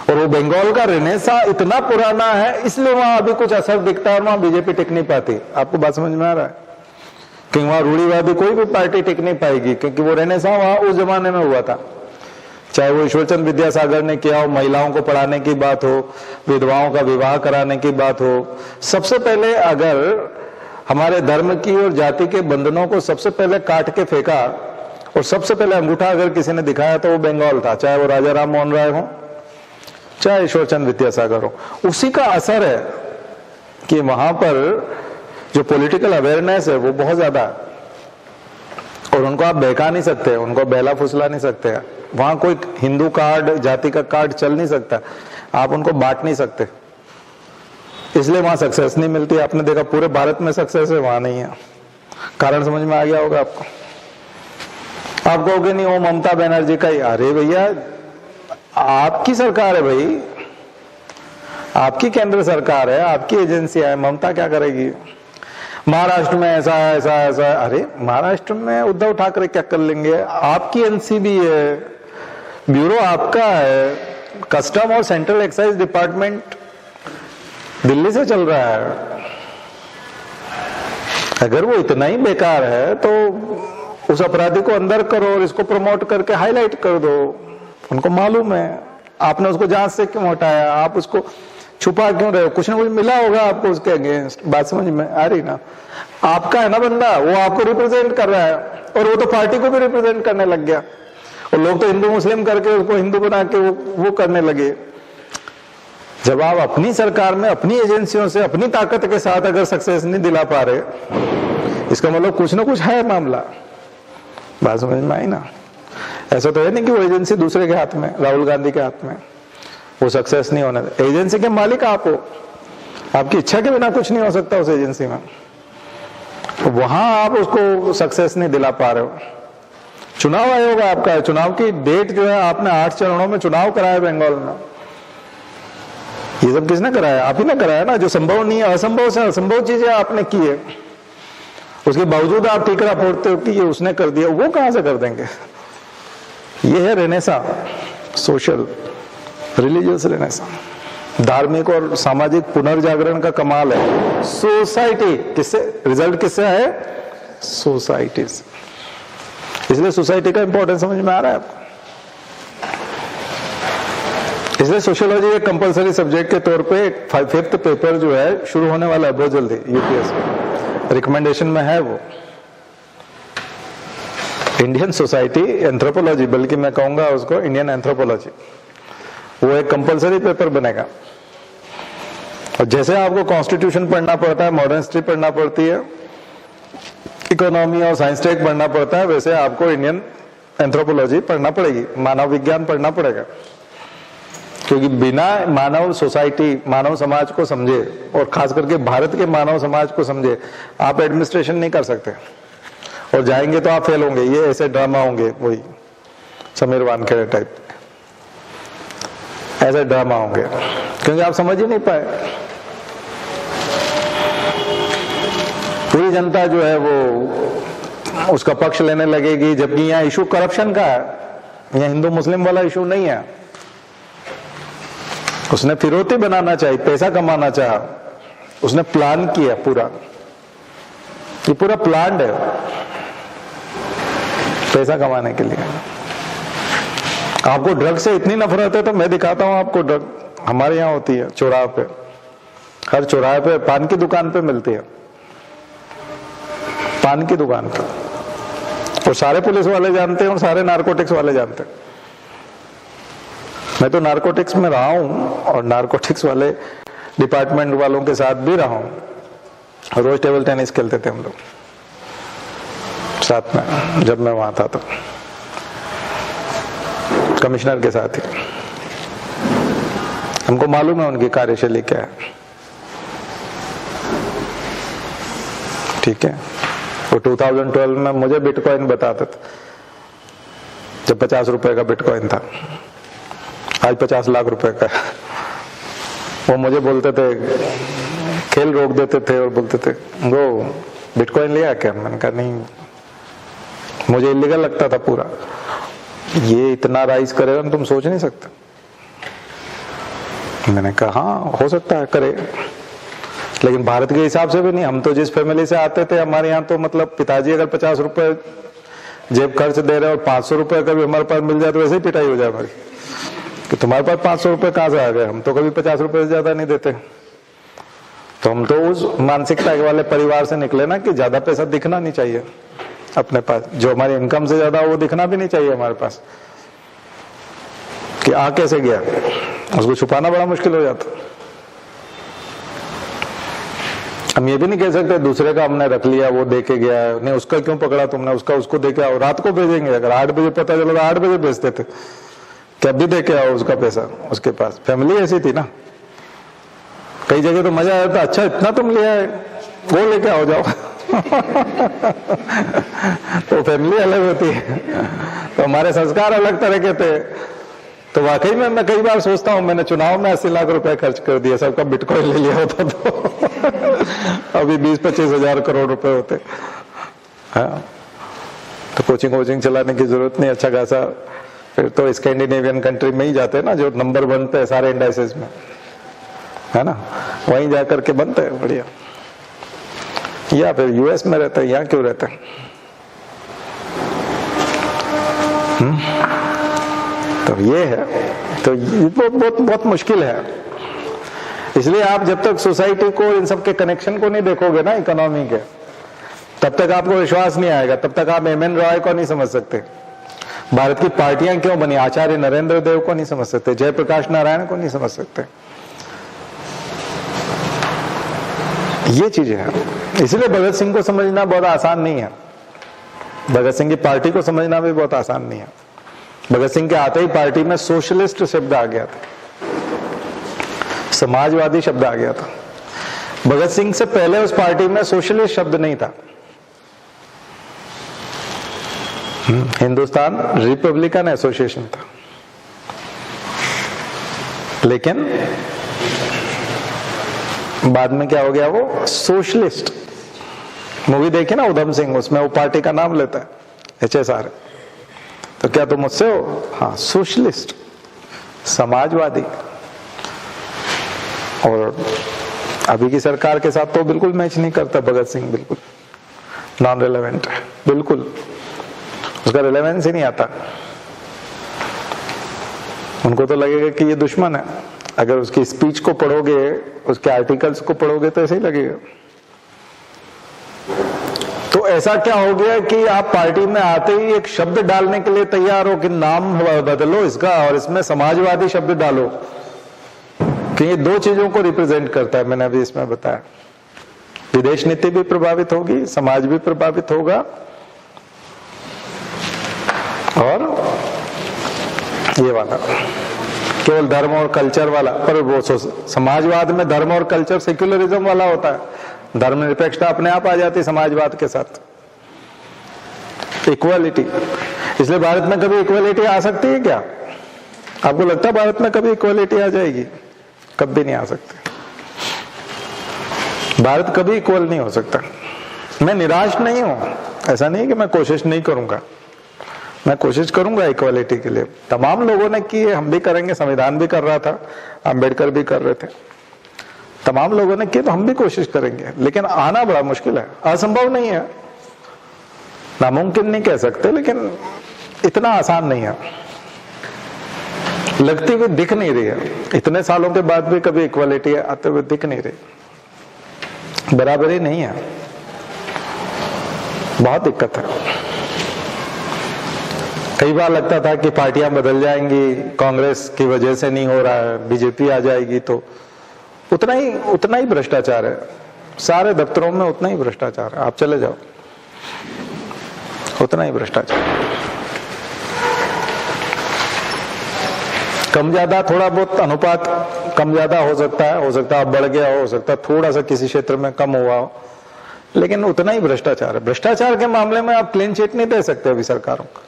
[SPEAKER 1] और वो बंगाल का रेनेसा इतना पुराना है, इसलिए वहां अभी कुछ असर दिखता है और वहां बीजेपी टिक नहीं पाती। आपको बात समझ में आ रहा है? क्योंकि वहां रूढ़िवादी कोई भी पार्टी टिक नहीं पाएगी, क्योंकि वो रेनेसा वहां उस जमाने में हुआ था। चाहे वो ईश्वरचंद विद्यासागर ने किया हो, महिलाओं को पढ़ाने की बात हो, विधवाओं का विवाह कराने की बात हो, सबसे पहले अगर हमारे धर्म की और जाति के बंधनों को सबसे पहले काट के फेंका और सबसे पहले अंगूठा अगर किसी ने दिखाया तो वो बंगाल था, चाहे वो राजा राम मोहन राय हो, चाहे ईश्वरचंद विद्यासागर हो। उसी का असर है कि वहां पर जो पॉलिटिकल अवेयरनेस है वो बहुत ज्यादा है, और उनको आप बहका नहीं सकते, उनको बहला फुसला नहीं सकते। वहां कोई हिंदू कार्ड, जाति का कार्ड चल नहीं सकता, आप उनको बांट नहीं सकते, इसलिए वहां सक्सेस नहीं मिलती। आपने देखा पूरे भारत में सक्सेस है, वहां नहीं है। कारण समझ में आ गया होगा आपको। आप कहोगे नहीं वो ममता बनर्जी का ही, अरे भैया आपकी सरकार है भाई, आपकी केंद्र सरकार है, आपकी एजेंसियां है, ममता क्या करेगी? महाराष्ट्र में ऐसा ऐसा ऐसा, अरे महाराष्ट्र में उद्धव ठाकरे क्या कर लेंगे? आपकी एनसीबी है, ब्यूरो आपका है, कस्टम और सेंट्रल एक्साइज डिपार्टमेंट दिल्ली से चल रहा है। अगर वो इतना ही बेकार है तो उस अपराधी को अंदर करो और इसको प्रमोट करके हाईलाइट कर दो। उनको मालूम है, आपने उसको जांच से क्यों हटाया, आप उसको छुपा क्यों रहे हो? कुछ ना कुछ मिला होगा आपको उसके अगेंस्ट। बात समझ में आ रही ना? आपका है ना बंदा, वो आपको रिप्रेजेंट कर रहा है और वो तो पार्टी को भी रिप्रेजेंट करने लग गया। और लोग तो हिंदू मुस्लिम करके उसको हिंदू बना के वो करने लगे। जब आप अपनी सरकार में अपनी एजेंसियों से अपनी ताकत के साथ अगर सक्सेस नहीं दिला पा रहे, इसका मतलब कुछ ना कुछ है मामला। बात समझ में आई ना? ऐसा तो है नहीं कि वो एजेंसी दूसरे के हाथ में, राहुल गांधी के हाथ में, वो सक्सेस नहीं होने दे। एजेंसी के मालिक आप हो, आपकी इच्छा के बिना कुछ नहीं हो सकता उस एजेंसी में। वहां आप उसको सक्सेस नहीं दिला पा रहे हो। चुनाव आयोग आपका, चुनाव की डेट जो है, आपने 8 चरणों में चुनाव कराया बंगाल में। ये सब किसने कराया? आप ही ने कराया ना। जो संभव नहीं है, असंभव से असंभव चीजें आपने की है, उसके बावजूद आप ठीकरा फोड़ते हो कि ये उसने कर दिया। वो कहां से कर देंगे? ये है रेनेसा, सोशल रिलीजियस रेनेसा, धार्मिक और सामाजिक पुनर्जागरण का कमाल है। सोसाइटी किससे, रिजल्ट किससे है? सोसाइटी से। इसलिए सोसाइटी का इंपॉर्टेंस समझ में आ रहा है आपको? इसलिए सोशियोलॉजी एक कंपलसरी सब्जेक्ट के तौर पे 5th पेपर जो है शुरू होने वाला है बहुत जल्दी यूपीएससी रिकमेंडेशन में है। वो इंडियन सोसाइटी एंथ्रोपोलॉजी, बल्कि मैं कहूंगा उसको इंडियन एंथ्रोपोलॉजी, वो एक कंपलसरी पेपर बनेगा। और जैसे आपको कॉन्स्टिट्यूशन पढ़ना पड़ता है, मॉडर्न हिस्ट्री पढ़ना पड़ती है, इकोनॉमी और साइंस टेक पढ़ना पड़ता है, वैसे आपको इंडियन एंथ्रोपोलॉजी पढ़ना पड़ेगी, मानव विज्ञान पढ़ना पड़ेगा। क्योंकि बिना मानव सोसाइटी, मानव समाज को समझे, और खास करके भारत के मानव समाज को समझे, आप एडमिनिस्ट्रेशन नहीं कर सकते। और जाएंगे तो आप फेल होंगे। ये ऐसे ड्रामा होंगे, वही समीर वानखेड़े टाइप ऐसे ड्रामा होंगे, क्योंकि आप समझ ही नहीं पाए। पूरी जनता जो है वो उसका पक्ष लेने लगेगी, जबकि यहाँ इशू करप्शन का है, यहाँ हिंदू मुस्लिम वाला इशू नहीं है। उसने फिरौती बनाना चाहिए, पैसा कमाना चाहा, उसने प्लान किया पूरा, ये पूरा प्लान है पैसा कमाने के लिए। आपको ड्रग से इतनी नफरत है तो मैं दिखाता हूं आपको ड्रग। हमारे यहाँ होती है चौराहे पे, हर चौराहे पे पान की दुकान पे मिलती है, पान की दुकान पे। और सारे पुलिस वाले जानते हैं और सारे नारकोटिक्स वाले जानते हैं। मैं तो नारकोटिक्स में रहा हूं और नारकोटिक्स वाले डिपार्टमेंट वालों के साथ भी रहा हूं। रोज टेबल टेनिस खेलते थे हम लोग साथ में, जब मैं वहां था तो कमिश्नर के साथ ही। हमको मालूम है उनकी कार्यशैली क्या है। ठीक है, वो 2012 में मुझे बिटकॉइन बताते थे, जब 50 रुपए का बिटकॉइन था, आज 50 लाख रुपए का। वो मुझे बोलते थे, खेल रोक देते थे और बोलते थे वो बिटकॉइन लिया क्या? मैंने कहा नहीं, मुझे इलीगल लगता था पूरा। ये इतना राइज करेगा तुम सोच नहीं सकते। मैंने कहा हाँ हो सकता है करे, लेकिन भारत के हिसाब से भी नहीं। हम तो जिस फैमिली से आते थे, हमारे यहाँ तो मतलब पिताजी अगर 50 रुपए जेब खर्च दे रहे और 500 रुपए का भी हमारे पास मिल जाए तो वैसे ही पिटाई हो जाए हमारी कि तुम्हारे पास 500 रुपए कहां से आ गए। हम तो कभी 50 रुपए से ज्यादा नहीं देते। तो हम तो उस मानसिकता वाले परिवार से निकले ना कि ज्यादा पैसा दिखना नहीं चाहिए अपने पास, जो हमारी इनकम से ज्यादा वो दिखना भी नहीं चाहिए हमारे पास। कि आ कैसे गया, उसको छुपाना बड़ा मुश्किल हो जाता। हम ये भी नहीं कह सकते दूसरे का हमने रख लिया, वो दे के गया, नहीं उसका क्यों पकड़ा तुमने, उसका उसको दे के आओ। रात को भेजेंगे, अगर 8 बजे पता चला तो 8 बजे भेजते थे कि अब भी दे के आओ उसका पैसा उसके पास। फैमिली ऐसी थी ना, कई जगह तो मजा आया था, अच्छा इतना तुम लिया है, वो लेके आओ जाओ। तो फैमिली अलग होती है, तो हमारे संस्कार अलग तरह के थे। तो वाकई में मैं कई बार सोचता हूं, मैंने चुनाव में 80 लाख रुपए खर्च कर दिया, सबका बिटकॉइन ले लिया होता तो अभी 20-25 हजार करोड़ रुपए होते। हाँ, तो कोचिंग चलाने की जरूरत नहीं, अच्छा खासा फिर तो स्कैंडिनेवियन कंट्री में ही जाते हैं ना, जो नंबर 1 पे सारे इंडाइसेस में, है ना, वहीं जाकर के बनते हैं बढ़िया। या फिर यूएस में रहते हैं, यहाँ क्यों रहते हैं? तो ये है, तो ये बहुत मुश्किल है। इसलिए आप जब तक सोसाइटी को, इन सब के कनेक्शन को नहीं देखोगे ना इकोनॉमी के, तब तक आपको विश्वास नहीं आएगा, तब तक आप एम.एन. रॉय को नहीं समझ सकते, भारत की पार्टियां क्यों बनी, आचार्य नरेंद्र देव को नहीं समझ सकते, जयप्रकाश नारायण को नहीं समझ सकते। ये चीजें हैं। इसलिए भगत सिंह को समझना बहुत आसान नहीं है, भगत सिंह की पार्टी को समझना भी बहुत आसान नहीं है। भगत सिंह के आते ही पार्टी में सोशलिस्ट शब्द आ गया था, समाजवादी शब्द आ गया था। भगत सिंह से पहले उस पार्टी में सोशलिस्ट शब्द नहीं था। हिंदुस्तान रिपब्लिकन एसोसिएशन था, लेकिन बाद में क्या हो गया, वो सोशलिस्ट। मूवी देखी ना उधम सिंह, उसमें वो पार्टी का नाम लेता है HSR, तो क्या तुम मुझसे हो? हाँ, सोशलिस्ट, समाजवादी। और अभी की सरकार के साथ तो बिल्कुल मैच नहीं करता भगत सिंह, बिल्कुल नॉन रिलेवेंट है, बिल्कुल उसका रिलेवेंस ही नहीं आता। उनको तो लगेगा कि ये दुश्मन है, अगर उसकी स्पीच को पढ़ोगे, उसके आर्टिकल्स को पढ़ोगे तो ऐसे ही लगेगा। तो ऐसा क्या हो गया कि आप पार्टी में आते ही एक शब्द डालने के लिए तैयार हो कि नाम बदलो इसका और इसमें समाजवादी शब्द डालो, कि ये दो चीजों को रिप्रेजेंट करता है। मैंने अभी इसमें बताया, विदेश नीति भी प्रभावित होगी, समाज भी प्रभावित होगा, और ये वाला केवल धर्म और कल्चर वाला। पर वो समाजवाद में धर्म और कल्चर सेक्युलरिज्म वाला होता है, धर्मनिरपेक्षता अपने आप आ जाती है समाजवाद के साथ, इक्वालिटी। इसलिए भारत में कभी इक्वालिटी आ सकती है क्या? आपको लगता है भारत में कभी इक्वालिटी आ जाएगी? कभी नहीं आ सकती। भारत कभी इक्वल नहीं हो सकता। मैं निराश नहीं हूं, ऐसा नहीं कि मैं कोशिश नहीं करूंगा, मैं कोशिश करूंगा इक्वालिटी के लिए। तमाम लोगों ने की है, हम भी करेंगे, संविधान भी कर रहा था, अम्बेडकर भी कर रहे थे, तमाम लोगों ने की, तो हम भी कोशिश करेंगे। लेकिन आना बड़ा मुश्किल है, असंभव नहीं है, नामुमकिन नहीं कह सकते, लेकिन इतना आसान नहीं है, लगती हुई दिख नहीं रही है। इतने सालों के बाद भी कभी इक्वालिटी आते हुए दिख नहीं रही, बराबरी नहीं है, बहुत दिक्कत है। कई बार लगता था कि पार्टियां बदल जाएंगी, कांग्रेस की वजह से नहीं हो रहा है, बीजेपी आ जाएगी तो उतना ही भ्रष्टाचार है, सारे दफ्तरों में उतना ही भ्रष्टाचार है, आप चले जाओ, उतना ही भ्रष्टाचार। कम ज्यादा थोड़ा बहुत अनुपात कम ज्यादा हो सकता है बढ़ गया हो सकता है थोड़ा सा किसी क्षेत्र में कम हुआ हो, लेकिन उतना ही भ्रष्टाचार है। भ्रष्टाचार के मामले में आप क्लीन चिट नहीं दे सकते अभी सरकारों का,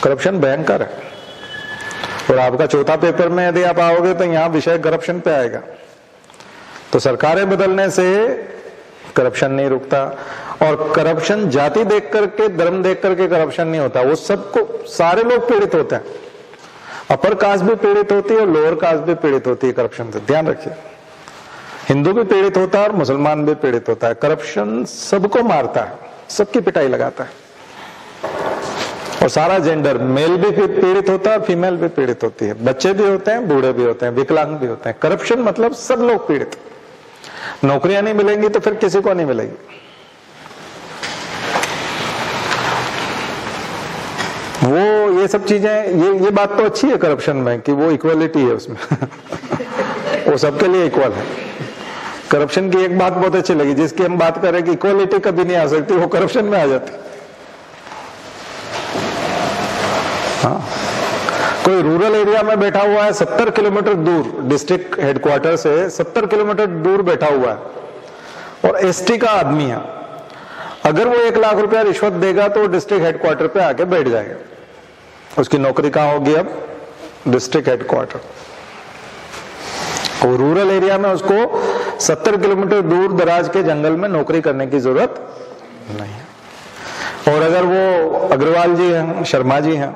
[SPEAKER 1] करप्शन भयंकर है। और आपका चौथा पेपर में यदि आप आओगे तो यहाँ विषय करप्शन पे आएगा। तो सरकारें बदलने से करप्शन नहीं रुकता, और करप्शन जाति देख करके, धर्म देख करके करप्शन नहीं होता, वो सबको, सारे लोग पीड़ित होते हैं, अपर कास्ट भी पीड़ित होती है और लोअर कास्ट भी पीड़ित होती है करप्शन से, ध्यान रखिए। हिंदू भी पीड़ित होता है और मुसलमान भी पीड़ित होता है। करप्शन सबको मारता है, सबकी पिटाई लगाता है, और सारा जेंडर, मेल भी पीड़ित होता है, फीमेल भी पीड़ित होती है, बच्चे भी होते हैं, बूढ़े भी होते हैं, विकलांग भी होते हैं। करप्शन मतलब सब लोग पीड़ित। नौकरियां नहीं मिलेंगी तो फिर किसी को नहीं मिलेगी। वो ये सब चीजें, ये बात तो अच्छी है करप्शन में कि वो इक्वलिटी है उसमें वो सबके लिए इक्वल है। करप्शन की एक बात बहुत अच्छी लगी, जिसकी हम बात करें कि इक्वलिटी कभी नहीं आ सकती, वो करप्शन में आ जाती। हाँ, कोई रूरल एरिया में बैठा हुआ है 70 किलोमीटर दूर, डिस्ट्रिक्ट हेडक्वार्टर से 70 किलोमीटर दूर बैठा हुआ है, और एसटी का आदमी है। अगर वो 1 लाख रुपया रिश्वत देगा तो डिस्ट्रिक्ट हेडक्वार्टर पे आके बैठ जाएगा। उसकी नौकरी कहाँ होगी? अब डिस्ट्रिक्ट हेडक्वार्टर। और रूरल एरिया में उसको 70 किलोमीटर दूर दराज के जंगल में नौकरी करने की जरूरत नहीं है। और अगर वो अग्रवाल जी हैं, शर्मा जी हैं,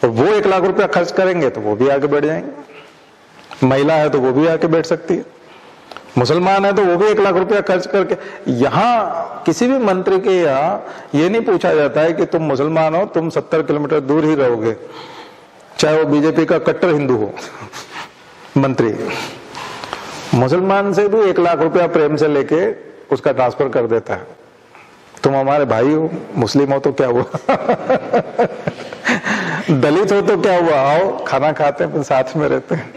[SPEAKER 1] और वो 1 लाख रुपया खर्च करेंगे तो वो भी आके बैठ जाएंगे। महिला है तो वो भी आके बैठ सकती है। मुसलमान है तो वो भी 1 लाख रुपया खर्च करके। यहाँ किसी भी मंत्री के यहाँ ये नहीं पूछा जाता है कि तुम मुसलमान हो, तुम 70 किलोमीटर दूर ही रहोगे, चाहे वो बीजेपी का कट्टर हिंदू हो मंत्री। मुसलमान से भी 1 लाख रुपया प्रेम से लेके उसका ट्रांसफर कर देता है। तुम हमारे भाई हो, मुस्लिम हो तो क्या हुआ दलित हो तो क्या हुआ, आओ खाना खाते हैं, साथ में रहते हैं।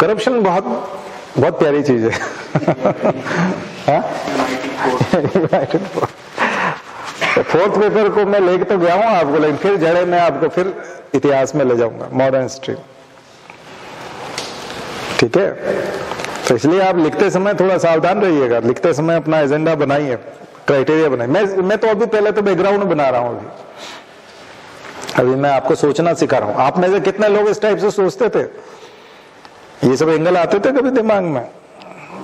[SPEAKER 1] करप्शन बहुत बहुत प्यारी चीज है। फोर्थ पेपर को मैं लेके तो गया हूं आपको, लेकिन फिर जड़े में आपको फिर इतिहास में ले जाऊंगा, मॉडर्न हिस्ट्री। ठीक है, तो इसलिए आप लिखते समय थोड़ा सावधान रहिएगा, लिखते समय अपना एजेंडा बनाइए, क्राइटेरिया बनाइए। मैं तो अभी पहले तो बैकग्राउंड बना रहा हूं, अभी मैं आपको सोचना सिखा रहा हूं। आप में से कितने लोग इस टाइप से सोचते थे? ये सब एंगल आते थे कभी दिमाग में?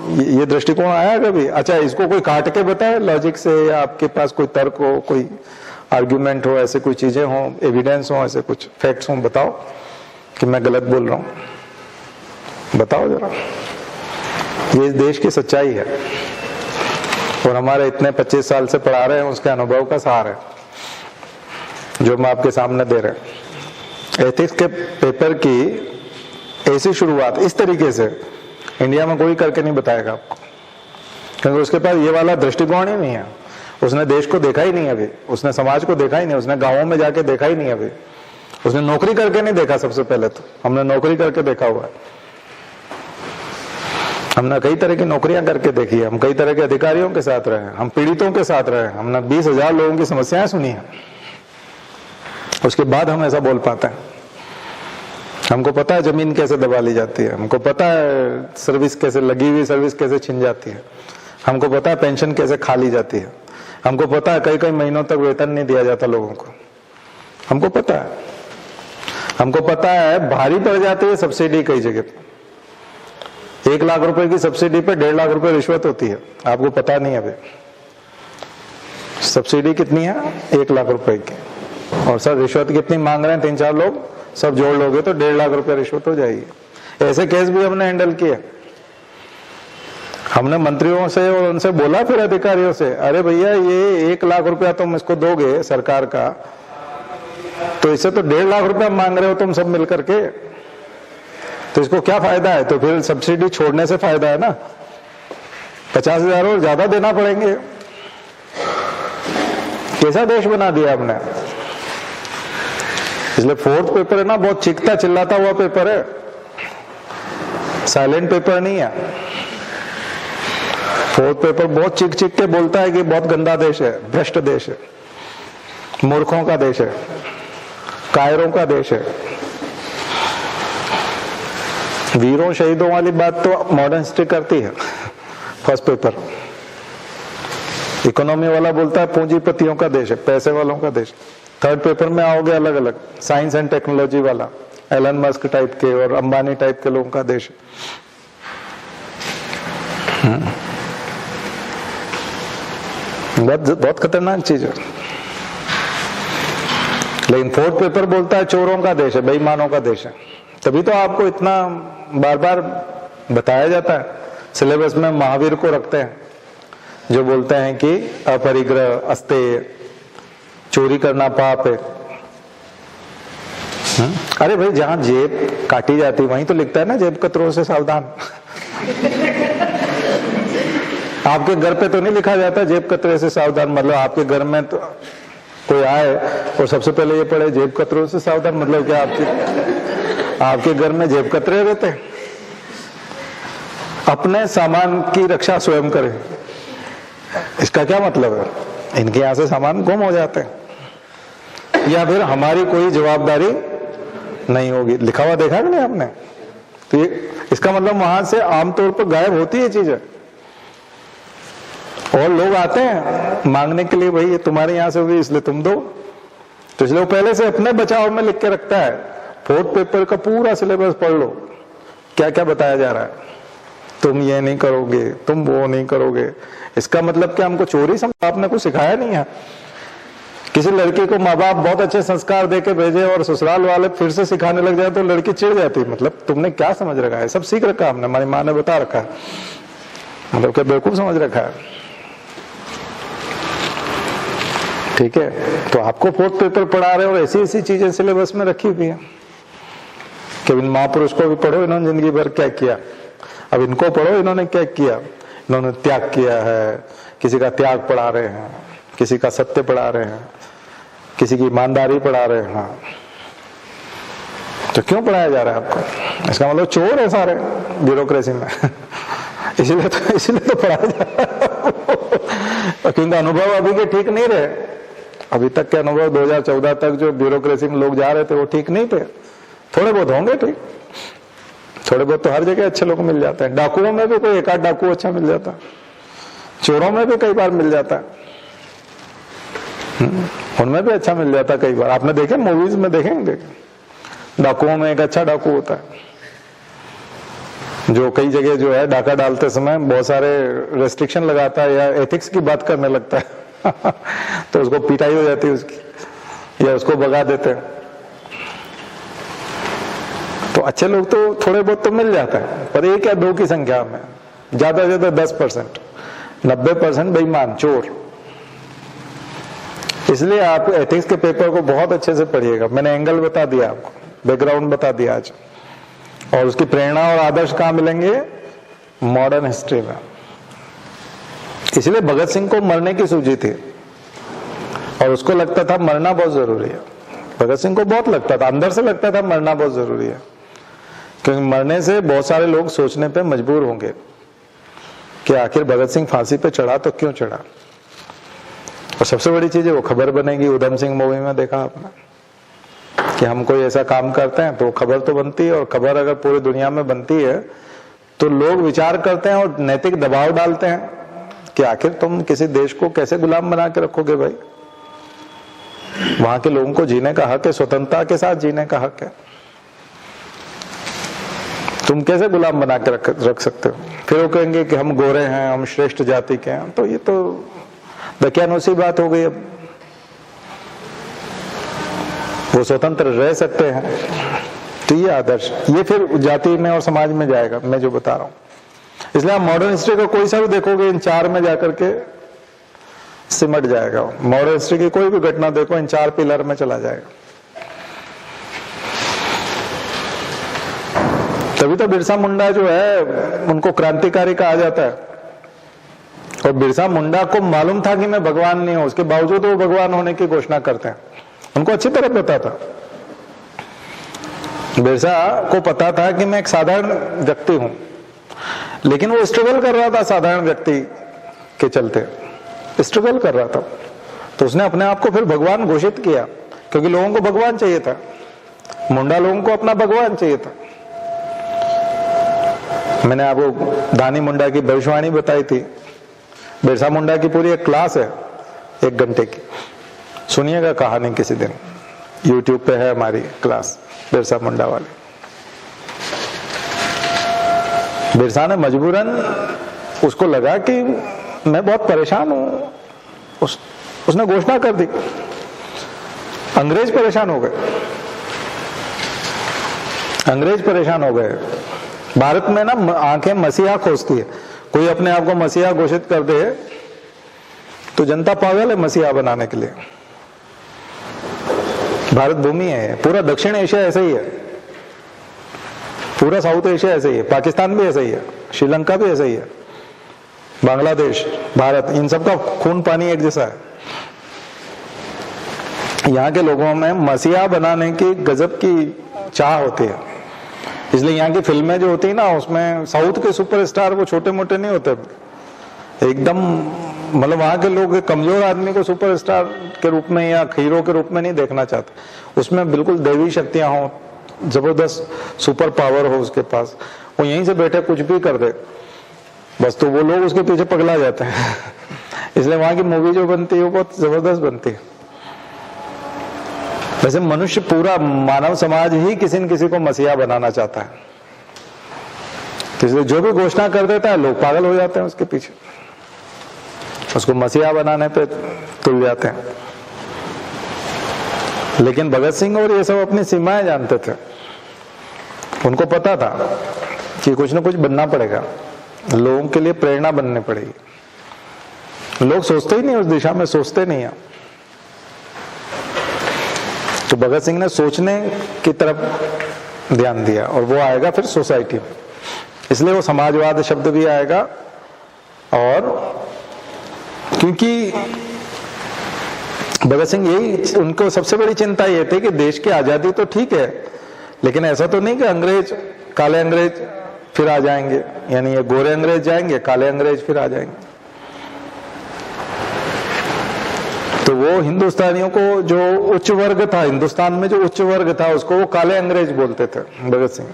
[SPEAKER 1] ये दृष्टिकोण आया कभी? अच्छा, इसको कोई काट के बताए लॉजिक से, या आपके पास कोई तर्क हो, कोई आर्ग्यूमेंट हो, ऐसे कोई चीजें हो, एविडेंस हो, ऐसे कुछ फैक्ट्स हो, बताओ कि मैं गलत बोल रहा हूं, बताओ जरा। ये इस देश की सच्चाई है और हमारे इतने 25 साल से पढ़ा रहे हैं उसके अनुभव का सार है जो हम आपके सामने दे रहे हैं। एथिक्स के पेपर की ऐसी शुरुआत इस तरीके से इंडिया में कोई करके नहीं बताएगा आपको, क्योंकि उसके पास ये वाला दृष्टिकोण ही नहीं है। उसने देश को देखा ही नहीं अभी, उसने समाज को देखा ही नहीं, उसने गांवों में जाके देखा ही नहीं अभी, उसने नौकरी करके नहीं देखा। सबसे पहले तो हमने नौकरी करके देखा हुआ है, हमने कई तरह की नौकरियां करके देखी है, हम कई तरह के अधिकारियों के साथ रहे हैं, हम पीड़ितों के साथ रहे हैं, हमने 20,000 लोगों की समस्याएं सुनी है, उसके बाद हम ऐसा बोल पाते हैं। हमको पता है जमीन कैसे दबा ली जाती है, हमको पता है सर्विस कैसे, लगी हुई सर्विस कैसे छिन जाती है, हमको पता है पेंशन कैसे खा ली जाती है, हमको पता है कई कई महीनों तक वेतन नहीं दिया जाता लोगों को, हमको पता है। हमको पता है भारी पड़ जाती है सब्सिडी कई जगह पे। 1 लाख रुपए की सब्सिडी पे 1.5 लाख रुपए रिश्वत होती है, आपको पता नहीं अभी। सब्सिडी कितनी है? 1 लाख रुपए की, और सर रिश्वत कितनी मांग रहे हैं 3-4 लोग, सब जोड़ लोगे तो 1.5 लाख रुपए रिश्वत हो जाएगी। ऐसे केस भी हमने हैंडल किए। हमने मंत्रियों से और उनसे बोला, फिर अधिकारियों से, अरे भैया ये 1 लाख रुपया तुम इसको दोगे सरकार का, तो इससे तो 1.5 लाख रुपया मांग रहे हो तुम सब मिलकर के, तो इसको क्या फायदा है? तो फिर सब्सिडी छोड़ने से फायदा है ना, 50,000 और ज्यादा देना पड़ेंगे। कैसा देश बना दिया हमने। इसलिए फोर्थ पेपर है ना, बहुत चीखता चिल्लाता हुआ पेपर है, साइलेंट पेपर नहीं है। फोर्थ पेपर बहुत चीख चीख के बोलता है कि बहुत गंदा देश है, भ्रष्ट देश है, मूर्खों का देश है, कायरों का देश है। वीरों शहीदों वाली बात तो मॉडर्न हिस्ट्री करती है फर्स्ट पेपर। इकोनॉमी वाला बोलता है पूंजीपतियों का देश है, पैसे वालों का देश। थर्ड पेपर में आओगे अलग अलग, साइंस एंड टेक्नोलॉजी वाला, एलन मस्क टाइप के और अंबानी टाइप के लोगों का देश। बहुत खतरनाक चीज है। लेकिन फोर्थ पेपर बोलता है चोरों का देश है, बेईमानों का देश है। तभी तो आपको इतना बार बार बताया जाता है, सिलेबस में महावीर को रखते हैं जो बोलते हैं कि अपरिग्रह अस्तेय, चोरी करना पाप है। अरे भाई जहां जेब काटी जाती वहीं तो लिखता है ना जेब कतरों से सावधान। आपके घर पे तो नहीं लिखा जाता जेब कतरे से सावधान, मतलब आपके घर में तो कोई आए और सबसे पहले ये पढ़े जेब कतरों से सावधान, मतलब क्या आपके घर में जेब कतरे रहते हैं? अपने सामान की रक्षा स्वयं करें, इसका क्या मतलब है? इनके यहां से सामान गुम हो जाते हैं, या फिर हमारी कोई जवाबदारी नहीं होगी। लिखा हुआ देखा कि नहीं आपने? तो ये इसका मतलब वहां से आमतौर पर गायब होती है चीजें, और लोग आते हैं मांगने के लिए, भाई ये तुम्हारे यहां से हुई इसलिए तुम दो। तो इसलिए वो पहले से अपने बचाव में लिख के रखता है। फोर्थ पेपर का पूरा सिलेबस पढ़ लो, क्या क्या बताया जा रहा है। तुम ये नहीं करोगे, तुम वो नहीं करोगे। इसका मतलब क्या हमको चोरी समझा, आपने कुछ सिखाया नहीं है। किसी लड़की को माँ बाप बहुत अच्छे संस्कार देके भेजे और ससुराल वाले फिर से सिखाने लग जाए तो लड़की चिढ़ जाती है। मतलब तुमने क्या समझ रखा है, सब सीख रखा है हमने, हमारी माँ ने बता रखा है, मतलब क्या बेवकूफ समझ रखा है। ठीक है, तो आपको फोर्थ पेपर पढ़ा रहे हो और ऐसी ऐसी चीजें सिलेबस में रखी हुई है कि इन महापुरुष को भी पढ़ो, इन्होंने जिंदगी भर क्या किया, अब इनको पढ़ो इन्होंने क्या किया। इन्होंने त्याग किया है, किसी का त्याग पढ़ा रहे हैं, किसी का सत्य पढ़ा रहे हैं, किसी की ईमानदारी पढ़ा रहे हैं। तो क्यों पढ़ाया जा रहा है आपको? इसका मतलब चोर है सारे ब्यूरोक्रेसी में इसीलिए तो पढ़ाया जा रहा है क्योंकि अनुभव अभी के ठीक नहीं रहे। अभी तक के अनुभव 2014 तक जो ब्यूरोक्रेसी में लोग जा रहे थे वो ठीक नहीं थे। थोड़े बहुत होंगे ठीक, थोड़े बहुत तो हर जगह अच्छे लोग मिल जाते हैं। डाकुओं में भी कोई एक आध डाकू अच्छा मिल जाता है, चोरों में भी कई बार मिल जाता है, उनमें भी अच्छा मिल जाता है कई बार। आपने देखे मूवीज में, देखेंगे डाकुओं में एक अच्छा डाकू होता है जो कई जगह जो है डाका डालते समय बहुत सारे रेस्ट्रिक्शन लगाता है या एथिक्स की बात करने लगता है तो उसको पिटाई हो जाती है उसकी, या उसको भगा देते हैं। तो अच्छे लोग तो थोड़े बहुत तो मिल जाता है, पर एक या दो की संख्या में, ज्यादा से ज्यादा 10%, 90% बेईमान चोर। इसलिए आप एथिक्स के पेपर को बहुत अच्छे से पढ़िएगा। मैंने एंगल बता दिया आपको, बैकग्राउंड बता दिया आज, और उसकी प्रेरणा और आदर्श कहाँ मिलेंगे? मॉडर्न हिस्ट्री में। इसलिए भगत सिंह को मरने की सूझी थी और उसको लगता था मरना बहुत जरूरी है। भगत सिंह को बहुत लगता था, अंदर से लगता था मरना बहुत जरूरी है, क्योंकि मरने से बहुत सारे लोग सोचने पे मजबूर होंगे कि आखिर भगत सिंह फांसी पे चढ़ा तो क्यों चढ़ा। और सबसे बड़ी चीज है वो खबर बनेगी। उधम सिंह मूवी में देखा आपने कि हम कोई ऐसा काम करते हैं तो खबर तो बनती है, और खबर अगर पूरी दुनिया में बनती है तो लोग विचार करते हैं और नैतिक दबाव डालते हैं कि आखिर तुम किसी देश को कैसे गुलाम बना के रखोगे भाई। वहां के लोगों को जीने का हक है, स्वतंत्रता के साथ जीने का हक है। तुम कैसे गुलाम बना के रख सकते हो? फिर वो कहेंगे कि हम गोरे हैं, हम श्रेष्ठ जाति के हैं। तो ये तो दकियानूसी बात हो गई। अब वो स्वतंत्र रह सकते हैं, तो ये आदर्श, ये फिर जाति में और समाज में जाएगा, मैं जो बता रहा हूं। इसलिए आप मॉडर्न हिस्ट्री का कोई सा भी देखोगे इन चार में जाकर के सिमट जाएगा। मॉडर्न हिस्ट्री की कोई भी घटना देखो इन चार पिलर में चला जाएगा। तभी तो बिरसा मुंडा जो है उनको क्रांतिकारी कहा जाता है। और बिरसा मुंडा को मालूम था कि मैं भगवान नहीं हूं, उसके बावजूद वो भगवान होने की घोषणा करते हैं। उनको अच्छी तरह पता था, बिरसा को पता था कि मैं एक साधारण व्यक्ति हूं, लेकिन वो स्ट्रगल कर रहा था साधारण व्यक्ति के चलते, स्ट्रगल कर रहा था। तो उसने अपने आप को फिर भगवान घोषित किया, क्योंकि लोगों को भगवान चाहिए था। मुंडा लोगों को अपना भगवान चाहिए था। मैंने आपको धानी मुंडा की भविष्यवाणी बताई थी। बिरसा मुंडा की पूरी एक क्लास है 1 घंटे की, सुनिएगा कहानी किसी दिन, YouTube पे है हमारी क्लास बिरसा मुंडा वाली। बिरसा ने मजबूरन, उसको लगा कि मैं बहुत परेशान हूं, उसने घोषणा कर दी। अंग्रेज परेशान हो गए, अंग्रेज परेशान हो गए। भारत में ना आंखें मसीहा खोजती है, कोई अपने आप को मसीहा घोषित कर दे तो जनता पागल है मसीहा बनाने के लिए। भारत भूमि है, पूरा दक्षिण एशिया ऐसा ही है, पूरा साउथ एशिया ऐसा ही है, पाकिस्तान भी ऐसा ही है, श्रीलंका भी ऐसा ही है, बांग्लादेश, भारत, इन सब का खून पानी एक जैसा है। यहाँ के लोगों में मसीहा बनाने की गजब की चाह होती है। इसलिए यहाँ की फिल्में जो होती है ना, उसमें साउथ के सुपरस्टार वो छोटे मोटे नहीं होते एकदम, मतलब वहां के लोग कमजोर आदमी को सुपरस्टार के रूप में या हीरो के रूप में नहीं देखना चाहते। उसमें बिल्कुल दैवी शक्तियां हो, जबरदस्त सुपर पावर हो उसके पास, वो यहीं से बैठे कुछ भी कर दे बस, तो वो लोग उसके पीछे पगला जाते हैं इसलिए वहां की मूवी जो बनती है वो बहुत जबरदस्त बनती है। वैसे मनुष्य, पूरा मानव समाज ही किसी न किसी को मसीहा बनाना चाहता है, इसलिए जो भी घोषणा कर देता है लोग पागल हो जाते हैं उसके पीछे, उसको मसीहा बनाने पे तुल जाते हैं। लेकिन भगत सिंह और ये सब अपनी सीमाएं जानते थे, उनको पता था कि कुछ ना कुछ बनना पड़ेगा, लोगों के लिए प्रेरणा बननी पड़ेगी। लोग सोचते ही नहीं उस दिशा में, सोचते नहीं है। तो भगत सिंह ने सोचने की तरफ ध्यान दिया और वो आएगा फिर सोसाइटी में, इसलिए वो समाजवाद शब्द भी आएगा। और क्योंकि भगत सिंह यही, उनको सबसे बड़ी चिंता ये थी कि देश की आजादी तो ठीक है, लेकिन ऐसा तो नहीं कि अंग्रेज, काले अंग्रेज फिर आ जाएंगे, यानी ये गोरे अंग्रेज जाएंगे, काले अंग्रेज फिर आ जाएंगे। तो वो हिंदुस्तानियों को, जो उच्च वर्ग था हिंदुस्तान में, जो उच्च वर्ग था, उसको वो काले अंग्रेज बोलते थे भगत सिंह,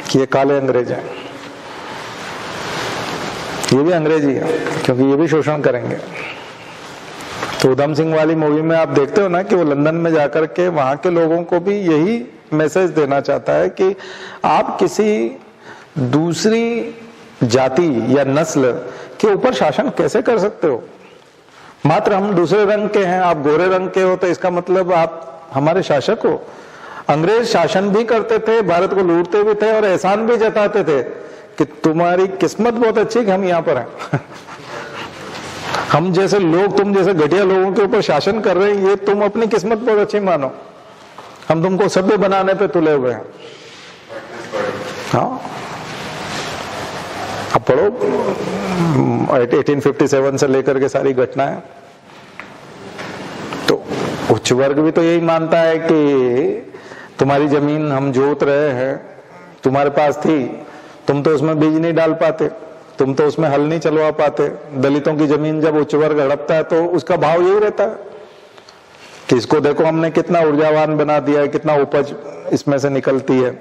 [SPEAKER 1] कि ये काले अंग्रेज हैं, ये भी अंग्रेजी है क्योंकि ये भी शोषण करेंगे। तो उधम सिंह वाली मूवी में आप देखते हो ना कि वो लंदन में जाकर के वहां के लोगों को भी यही मैसेज देना चाहता है कि आप किसी दूसरी जाति या नस्ल के ऊपर शासन कैसे कर सकते हो। मात्र हम दूसरे रंग के हैं, आप गोरे रंग के हो, तो इसका मतलब आप हमारे शासक हो। अंग्रेज शासन भी करते थे, भारत को लूटते भी थे और एहसान भी जताते थे कि तुम्हारी किस्मत बहुत अच्छी कि हम यहाँ पर हैं। हम जैसे लोग, तुम जैसे घटिया लोगों के ऊपर शासन कर रहे हैं, ये तुम अपनी किस्मत बहुत अच्छी मानो, हम तुमको सभ्य बनाने पे तुले हुए हैं। हाँ, अब पढ़ो 1857 से लेकर के सारी घटनाएं। तो उच्च वर्ग भी तो यही मानता है कि तुम्हारी जमीन हम जोत रहे हैं, तुम्हारे पास थी, तुम तो उसमें बीज नहीं डाल पाते, तुम तो उसमें हल नहीं चलवा पाते। दलितों की जमीन जब उच्च वर्ग हड़पता है तो उसका भाव यही रहता है कि इसको देखो हमने कितना ऊर्जावान बना दिया है, कितना उपज इसमें से निकलती है।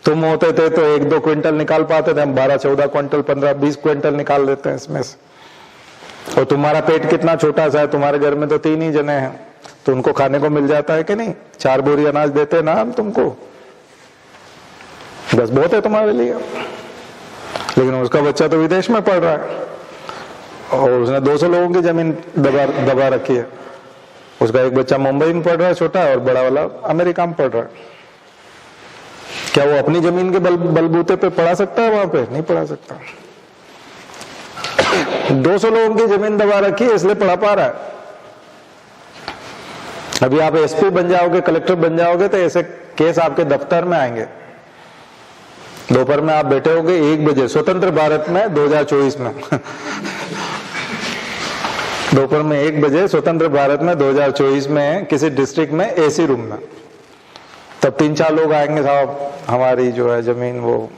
[SPEAKER 1] तुम होते थे तो 1-2 क्विंटल निकाल पाते थे, हम 12-14 क्विंटल, 15-20 क्विंटल निकाल देते हैं इसमें से। और तुम्हारा पेट कितना छोटा सा है, तुम्हारे घर में तो 3 ही जने हैं, तो उनको खाने को मिल जाता है कि नहीं? 4 बोरी अनाज देते ना हम तुमको, बस बहुत है तुम्हारे लिए। लेकिन उसका बच्चा तो विदेश में पढ़ रहा है और उसने 200 लोगों की जमीन दबा रखी है। उसका एक बच्चा मुंबई में पढ़ रहा है छोटा, और बड़ा वाला अमेरिका में पढ़ रहा है। क्या वो अपनी जमीन के बलबूते पे पढ़ा सकता है? वहां पे नहीं पढ़ा सकता। 200 लोगों की जमीन दबा रखी है, इसलिए पढ़ा पा रहा है। अभी आप एसपी बन जाओगे, कलेक्टर बन जाओगे, तो ऐसे केस आपके दफ्तर में आएंगे। दोपहर में आप बैठे होगे 1 बजे, स्वतंत्र भारत में 2024 में दोपहर में 1 बजे स्वतंत्र भारत में 2024 में किसी डिस्ट्रिक्ट में एसी रूम में, तब 3-4 लोग आएंगे, साहब हमारी जो है जमीन, वो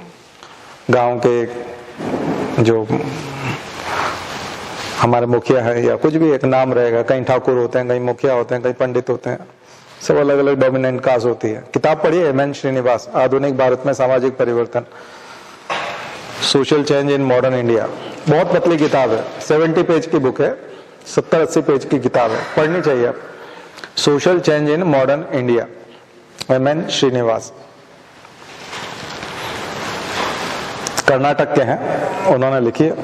[SPEAKER 1] गांव के जो हमारे मुखिया है या कुछ भी एक नाम रहेगा, कहीं ठाकुर होते हैं, कहीं मुखिया होते हैं, कहीं पंडित होते हैं, सब अलग अलग डोमिनेंट कास्ट होती है। किताब पढ़िए एम.एन. श्रीनिवास, आधुनिक भारत में सामाजिक परिवर्तन, social change in modern India. बहुत पतली किताब है, 70 पेज की बुक है, 70-80 पेज की किताब है, पढ़नी चाहिए आप। Social change in modern India, M N. Srinivas, Karnataka के हैं, उन्होंने लिखी है।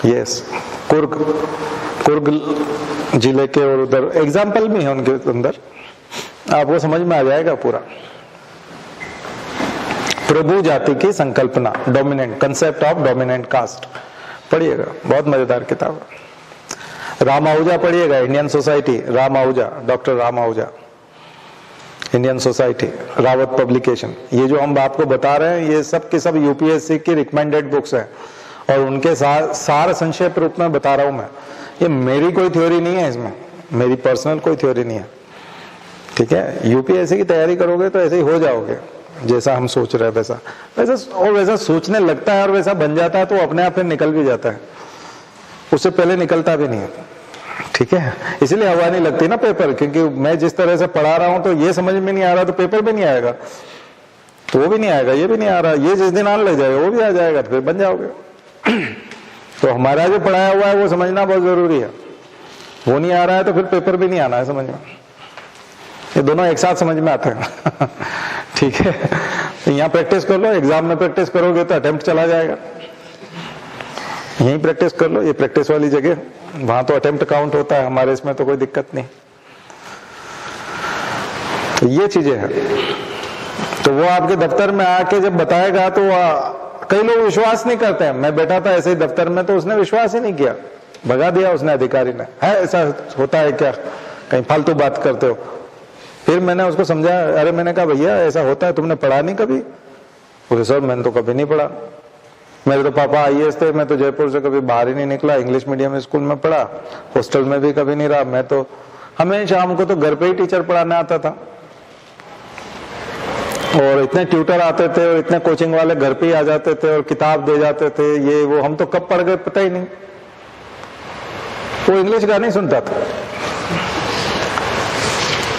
[SPEAKER 1] यस, कुर्ग जिले के, और उधर एग्जाम्पल भी है उनके अंदर, आपको समझ में आ जाएगा पूरा। प्रभु जाति की संकल्पना, dominant, concept of dominant caste, पढ़िएगा, बहुत मजेदार किताब है। राम आहूजा पढ़िएगा, Indian society, Ram Ahuja, doctor Ram Ahuja, Indian society, Rawat publication. ये जो हम आपको बता रहे हैं, ये सब की सब यूपीएससी की रिकमेंडेड बुक्स हैं, और उनके सार संक्षेप रूप में बता रहा हूं मैं। ये मेरी कोई थ्योरी नहीं है, इसमें मेरी पर्सनल कोई थ्योरी नहीं है, ठीक है। यूपीएससी की तैयारी करोगे तो ऐसे ही हो जाओगे, जैसा हम सोच रहे हैं वैसा सोचने लगता है और वैसा बन जाता है, तो अपने आप फिर निकल भी जाता है, उससे पहले निकलता भी नहीं है, ठीक है। इसीलिए हवा नहीं लगती ना पेपर, क्योंकि मैं जिस तरह से पढ़ा रहा हूं तो ये समझ में नहीं आ रहा तो पेपर भी नहीं आएगा, तो वो भी नहीं आएगा, ये भी नहीं आ रहा, ये जिस दिन आने लग जाएगा वो भी आ जाएगा, तो फिर बन जाओगे। तो हमारा जो पढ़ाया हुआ है वो समझना बहुत जरूरी है, वो नहीं आ रहा है तो फिर पेपर भी नहीं आना है समझ में। ये दोनों एक साथ समझ में आते हैं। ठीक है, तो यहाँ प्रैक्टिस कर लो, एग्जाम में प्रैक्टिस करोगे तो अटेम्प्ट चला जाएगा। यहीं प्रैक्टिस कर लो, ये प्रैक्टिस वाली जगह, वहां तो अटेम्प्ट काउंट होता है, हमारे इसमें तो कोई दिक्कत नहीं। तो ये चीजें हैं। तो वो आपके दफ्तर में आके जब बताएगा तो कई लोग विश्वास नहीं करते हैं। मैं बैठा था ऐसे ही दफ्तर में, तो उसने विश्वास ही नहीं किया, भगा दिया उसने, अधिकारी ने। है ऐसा होता है क्या, कहीं फालतू बात करते हो। फिर मैंने उसको समझाया, अरे मैंने कहा भैया ऐसा होता है, तुमने पढ़ा नहीं कभी? बोले सर मैंने तो कभी नहीं पढ़ा, मेरे तो पापा IAS थे, मैं तो जयपुर से कभी बाहर ही नहीं निकला, इंग्लिश मीडियम स्कूल में पढ़ा, हॉस्टल में भी कभी नहीं रहा, मैं तो हमेशा, हमको तो घर पे ही टीचर पढ़ाने आता था, और इतने ट्यूटर आते थे और इतने कोचिंग वाले घर पे ही आ जाते थे और किताब दे जाते थे, ये वो, हम तो कब पढ़ गए पता ही नहीं। वो इंग्लिश का नहीं सुनता था,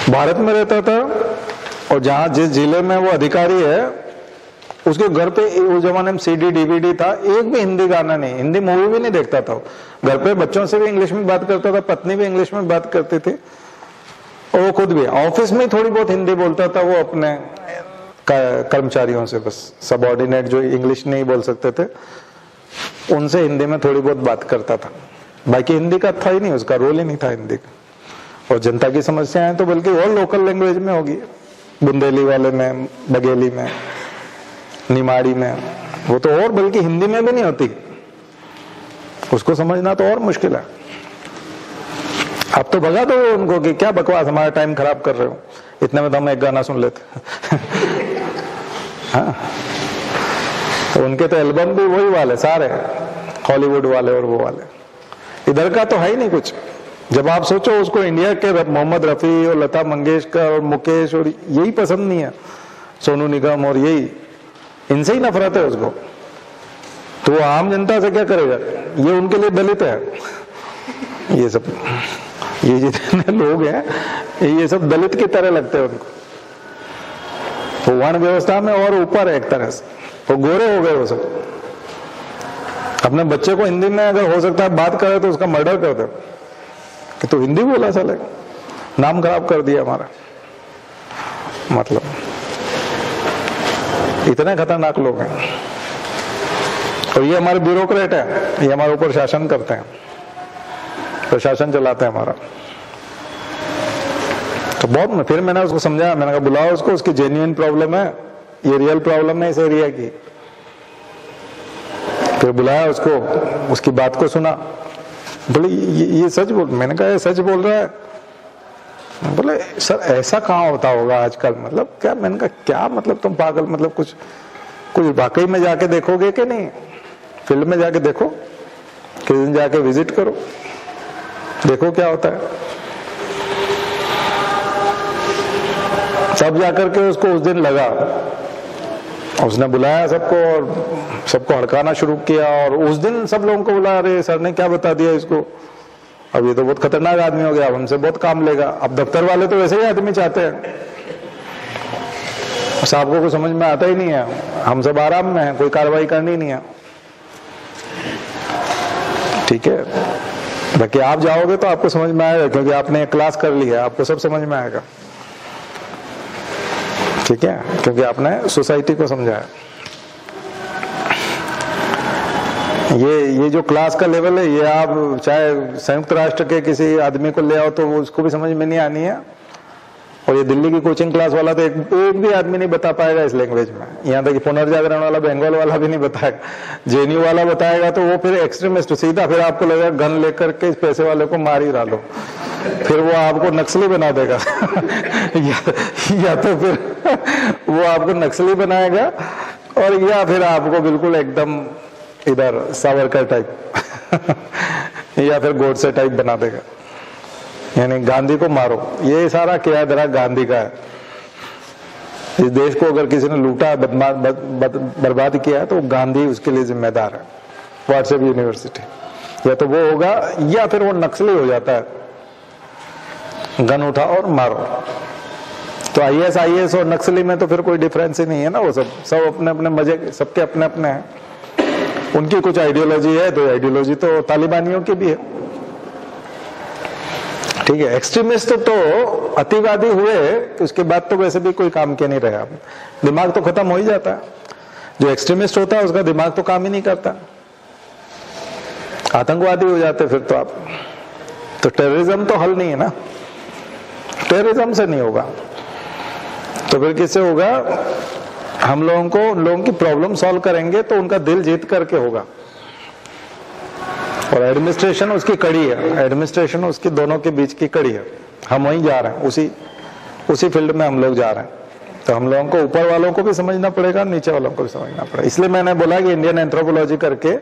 [SPEAKER 1] भारत में रहता था, और जहां जिस जिले में वो अधिकारी है उसके घर पे उस जमाने में CD DVD था, एक भी हिंदी गाना नहीं, हिंदी मूवी भी नहीं देखता था। घर पे बच्चों से भी इंग्लिश में बात करता था, पत्नी भी इंग्लिश में बात करती थी, और वो खुद भी ऑफिस में थोड़ी बहुत हिंदी बोलता था, वो अपने कर्मचारियों से, बस सबऑर्डिनेट जो इंग्लिश नहीं बोल सकते थे उनसे हिंदी में थोड़ी बहुत बात करता था। बाकी हिंदी का था ही नहीं, उसका रोल ही नहीं था हिंदी का। और जनता की समस्याएं तो बल्कि और लोकल लैंग्वेज में होगी, बुंदेली वाले में, बघेली में, निमाड़ी में, वो तो और बल्कि हिंदी में भी नहीं होती, उसको समझना तो और मुश्किल है। अब तो भगा दो उनको कि क्या बकवास, हमारा टाइम खराब कर रहे हो, इतने में तो हम एक गाना सुन लेते। हाँ, तो उनके तो एल्बम भी वही वाले सारे, हॉलीवुड वाले और वो वाले, इधर का तो है ही नहीं कुछ। जब आप सोचो उसको इंडिया के मोहम्मद रफी और लता मंगेशकर और मुकेश और यही पसंद नहीं है, सोनू निगम और यही, इनसे ही नफरत है उसको, तो वो आम जनता से क्या करेगा? ये उनके लिए दलित है, ये सब, ये जितने लोग हैं ये सब दलित की तरह लगते हैं उनको। वो वर्ण व्यवस्था में और ऊपर है एक तरह से, वो गोरे हो गए वो सब। अपने बच्चे को हिंदी में अगर हो सकता है बात करे तो उसका मर्डर कर दो कि तू हिंदी बोला, साले नाम खराब कर दिया हमारा। मतलब इतने खतरनाक लोग हैं, और ये हमारे ब्यूरोक्रेट है, ये हमारे ऊपर शासन करते हैं, प्रशासन चलाते हैं हमारा। तो बहुत, फिर मैंने उसको समझाया, मैंने कहा बुलाओ उसको, उसकी जेन्युइन प्रॉब्लम है, ये रियल प्रॉब्लम है इस एरिया की। फिर बुलाया उसको, उसकी बात को सुना, बोले ये सच बोल, मैंने कहा ये सच बोल रहा है? बोले सर ऐसा कहाँ होता होगा आजकल, मतलब क्या? मैंने कहा क्या मतलब तुम पागल, मतलब कुछ वाकई में जाके देखोगे कि नहीं? फील्ड में जाके देखो, किसी दिन जाके विजिट करो, देखो क्या होता है। सब जाकर के उसको उस दिन लगा, उसने बुलाया सबको और सबको हड़काना शुरू किया, और उस दिन सब लोगों को बुलाया, अरे सर ने क्या बता दिया इसको, अब ये तो बहुत खतरनाक आदमी हो गया, अब हमसे बहुत काम लेगा। अब दफ्तर वाले तो वैसे ही आदमी चाहते हैं, साहब को कुछ समझ में आता ही नहीं है, हम सब आराम में हैं, कोई कार्रवाई करनी नहीं है। ठीक है, बाकी आप जाओगे तो आपको समझ में आएगा, क्योंकि आपने क्लास कर ली है, आपको सब समझ में आएगा। ठीक है, क्योंकि आपने सोसाइटी को समझाया। ये जो क्लास का लेवल है, ये आप चाहे संयुक्त राष्ट्र के किसी आदमी को ले आओ तो उसको भी समझ में नहीं आनी है। और ये दिल्ली की कोचिंग क्लास वाला तो एक भी आदमी नहीं बता पाएगा इस लैंग्वेज में। यहाँ तक कि पुनर्जागरण वाला, बंगाल वाला भी नहीं बताएगा, JNU वाला बताएगा तो वो फिर एक्सट्रीमिस्ट सीधा, फिर आपको लगेगा गन लेकर के इस पैसे वाले को मार ही डालो, फिर वो आपको नक्सली बना देगा। या तो फिर वो आपको नक्सली बनाएगा, और या फिर आपको बिल्कुल एकदम इधर सावरकर टाइप या फिर गोडसे टाइप बना देगा, यानी गांधी को मारो। ये सारा किया धरा गांधी का है। इस देश को अगर किसी ने लूटा, बर्बाद किया तो गांधी उसके लिए जिम्मेदार है। व्हाट्सएप यूनिवर्सिटी, या तो वो होगा या फिर वो नक्सली हो जाता है, गन उठा और मारो। तो IS और नक्सली में तो फिर कोई डिफरेंस ही नहीं है ना, वो सब अपने अपने मजे, सबके अपने अपने हैं। उनकी कुछ आइडियोलॉजी है, तो आइडियोलॉजी तो तालिबानियों की भी है। ठीक है। एक्सट्रीमिस्ट तो अतिवादी हुए कि उसके बाद तो वैसे भी कोई काम के नहीं रहा, दिमाग तो खत्म हो ही जाता है। जो एक्सट्रीमिस्ट होता है उसका दिमाग तो काम ही नहीं करता, आतंकवादी हो जाते फिर तो आप। तो टेररिज्म तो हल नहीं है ना, टेररिज्म से नहीं होगा तो फिर किससे होगा? हम लोगों को उन लोगों की प्रॉब्लम सॉल्व करेंगे तो उनका दिल जीत करके होगा। और एडमिनिस्ट्रेशन उसकी कड़ी है, एडमिनिस्ट्रेशन उसकी दोनों के बीच की कड़ी है। हम वहीं जा रहे हैं, उसी फील्ड में हम लोग जा रहे हैं। तो हम लोगों को ऊपर वालों को भी समझना पड़ेगा, नीचे वालों को भी समझना पड़ेगा। इसलिए मैंने बोला कि इंडियन एंथ्रोपोलॉजी करके,